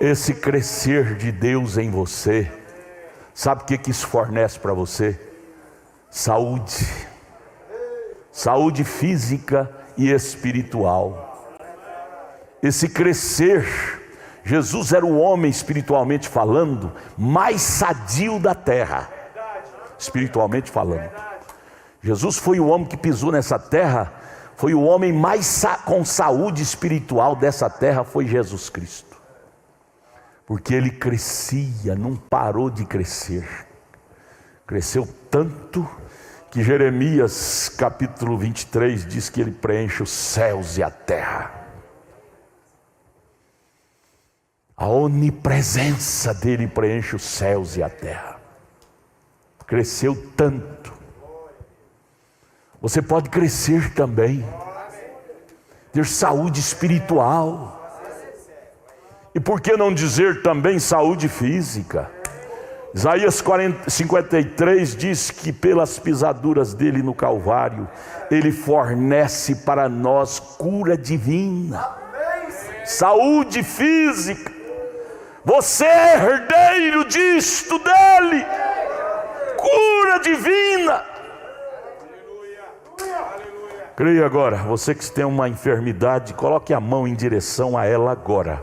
Esse crescer de Deus em você, sabe o que isso fornece para você? Saúde física e espiritual. Esse crescer, Jesus era o homem, espiritualmente falando, mais sadio da terra, espiritualmente falando. Jesus foi o homem que pisou nessa terra, foi o homem mais com saúde espiritual dessa terra, foi Jesus Cristo. Porque ele crescia, não parou de crescer. Cresceu tanto que Jeremias capítulo 23 diz que ele preenche os céus e a terra. A onipresença dele preenche os céus e a terra. Cresceu tanto. Você pode crescer também, ter saúde espiritual. E por que não dizer também saúde física? Isaías 53 diz que pelas pisaduras dele no Calvário, ele fornece para nós cura divina, saúde física. Você é herdeiro disto dele, cura divina. Creia agora, você que tem uma enfermidade, coloque a mão em direção a ela agora.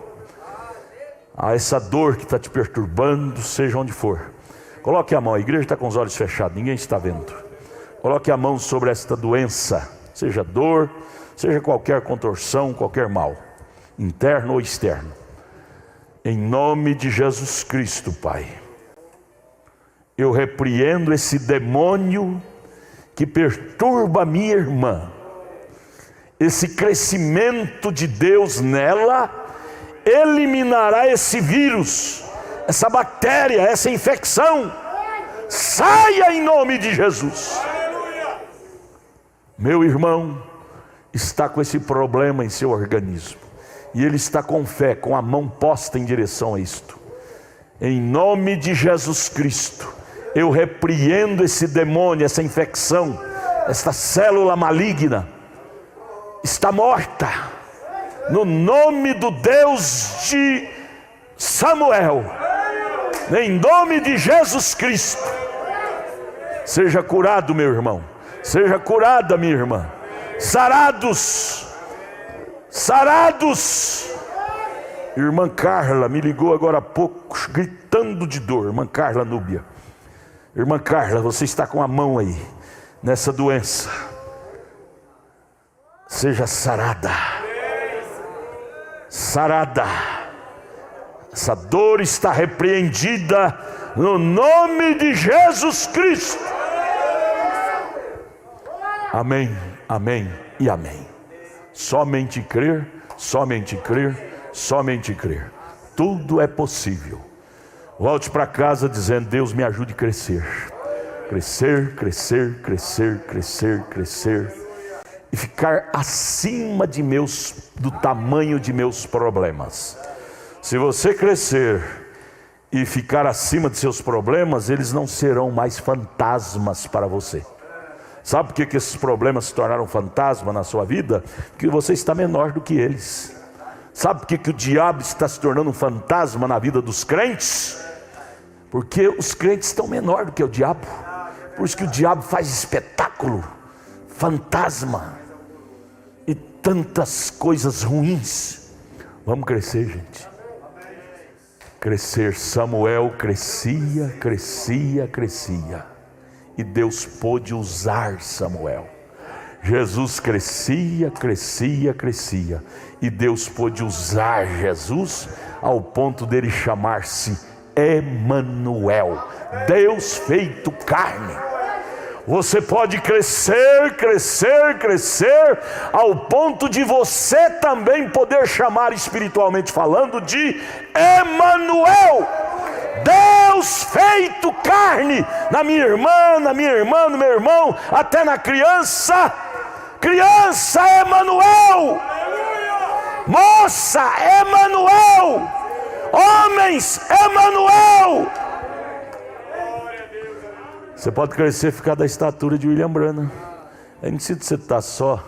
A essa dor que está te perturbando, seja onde for. Coloque a mão, a igreja está com os olhos fechados, ninguém está vendo. Coloque a mão sobre esta doença, seja dor, seja qualquer contorção, qualquer mal, interno ou externo. Em nome de Jesus Cristo, Pai, eu repreendo esse demônio que perturba a minha irmã. Esse crescimento de Deus nela eliminará esse vírus, essa bactéria, essa infecção. Saia em nome de Jesus. Meu irmão está com esse problema em seu organismo, e ele está com fé, com a mão posta em direção a isto. Em nome de Jesus Cristo, eu repreendo esse demônio, essa infecção, esta célula maligna está morta, no nome do Deus de Samuel, em nome de Jesus Cristo. Seja curado, meu irmão, seja curada, minha irmã. Sarados. Irmã Carla me ligou agora há pouco, gritando de dor. Irmã Carla Núbia. Irmã Carla, você está com a mão aí nessa doença. Seja sarada. Essa dor está repreendida no nome de Jesus Cristo. Amém, amém e amém. Somente crer, somente crer, somente crer. Tudo é possível. Volte para casa dizendo: Deus me ajude a crescer. Crescer, crescer, crescer, crescer, crescer. E ficar acima do tamanho de meus problemas. Se você crescer e ficar acima de seus problemas, eles não serão mais fantasmas para você. Sabe por que esses problemas se tornaram fantasma na sua vida? Porque você está menor do que eles. Sabe por que o diabo está se tornando um fantasma na vida dos crentes? Porque os crentes estão menor do que o diabo. Por isso que o diabo faz espetáculo, fantasma e tantas coisas ruins. Vamos crescer, gente. Crescer. Samuel crescia, crescia, crescia. E Deus pôde usar Samuel. Jesus crescia, crescia, crescia. E Deus pôde usar Jesus ao ponto dele chamar-se Emanuel, Deus feito carne. Você pode crescer, crescer, crescer, ao ponto de você também poder chamar, espiritualmente falando, de Emanuel, Deus feito carne, na minha irmã, no meu irmão, até na criança. Criança, Emanuel. Moça, Emanuel. Homens, Emanuel. Você pode crescer e ficar da estatura de William Branham. Aí não precisa você estar só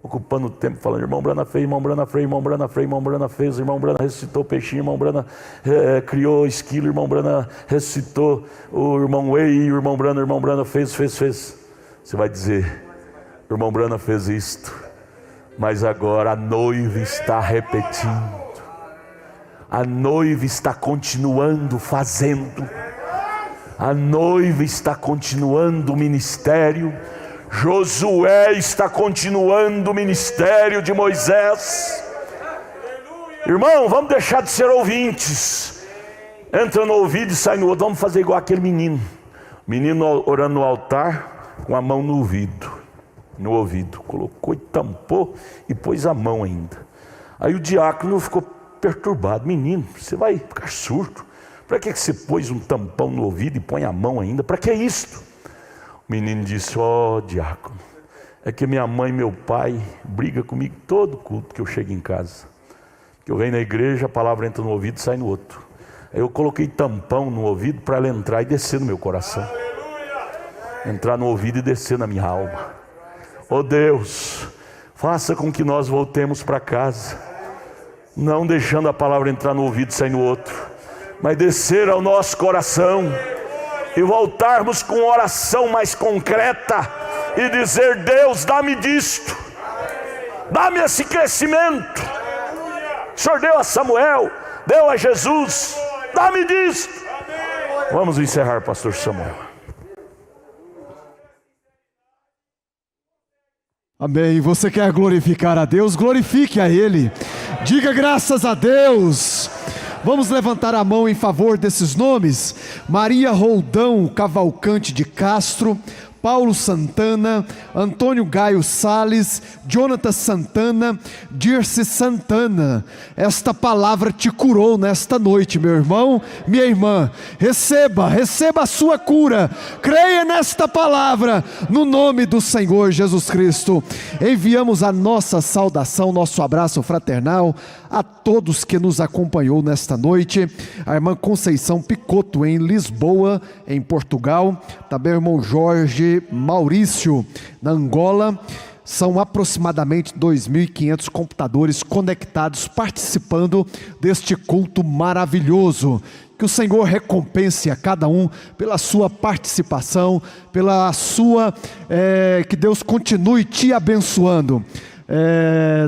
ocupando o tempo falando: irmão Branham fez, irmão Branham fez, irmão Branham fez, irmão Branham fez, irmão Branham ressuscitou o peixinho, irmão Branham criou esquilo, irmão Branham ressuscitou o irmão Way, o irmão Branham fez. Você vai dizer: irmão Branham fez isto, mas agora a noiva está repetindo. A noiva está continuando fazendo. A noiva está continuando o ministério. Josué está continuando o ministério de Moisés. Irmão, vamos deixar de ser ouvintes. Entra no ouvido e sai no outro. Vamos fazer igual aquele menino. Menino orando no altar, com a mão no ouvido. Colocou e tampou e pôs a mão ainda. Aí o diácono ficou perturbado: menino, você vai ficar surdo? Para que você pôs um tampão no ouvido e põe a mão ainda? Para que isto? O menino disse: diácono, é que minha mãe e meu pai brigam comigo todo culto que eu chego em casa. Que eu venho na igreja, a palavra entra no ouvido e sai no outro. Aí eu coloquei tampão no ouvido para ela entrar e descer no meu coração. Entrar no ouvido e descer na minha alma. Deus, faça com que nós voltemos para casa, não deixando a palavra entrar no ouvido e sair no outro, mas descer ao nosso coração e voltarmos com oração mais concreta e dizer: Deus, dá-me disto, dá-me esse crescimento. O Senhor deu a Samuel, deu a Jesus, dá-me disto. Vamos encerrar, pastor Samuel. Amém. Você quer glorificar a Deus? Glorifique a Ele. Diga graças a Deus. Vamos levantar a mão em favor desses nomes: Maria Roldão Cavalcante de Castro, Paulo Santana, Antônio Gaio Sales, Jonathan Santana, Dirce Santana. Esta palavra te curou nesta noite, meu irmão, minha irmã. Receba a sua cura. Creia nesta palavra, no nome do Senhor Jesus Cristo. Enviamos a nossa saudação, nosso abraço fraternal a todos que nos acompanhou nesta noite. A irmã Conceição Picoto em Lisboa, em Portugal. Também o irmão Jorge Maurício na Angola. São aproximadamente 2.500 computadores conectados, participando deste culto maravilhoso. Que o Senhor recompense a cada um pela sua participação, que Deus continue te abençoando.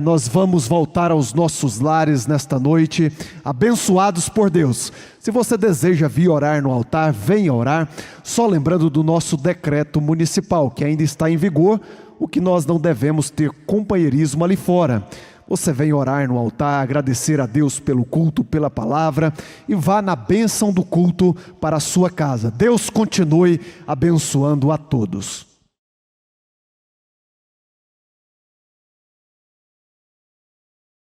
Nós vamos voltar aos nossos lares nesta noite, abençoados por Deus. Se você deseja vir orar no altar, venha orar, só lembrando do nosso decreto municipal, que ainda está em vigor, o que nós não devemos ter companheirismo ali fora. Você vem orar no altar, agradecer a Deus pelo culto, pela palavra, e vá na bênção do culto para a sua casa. Deus continue abençoando a todos.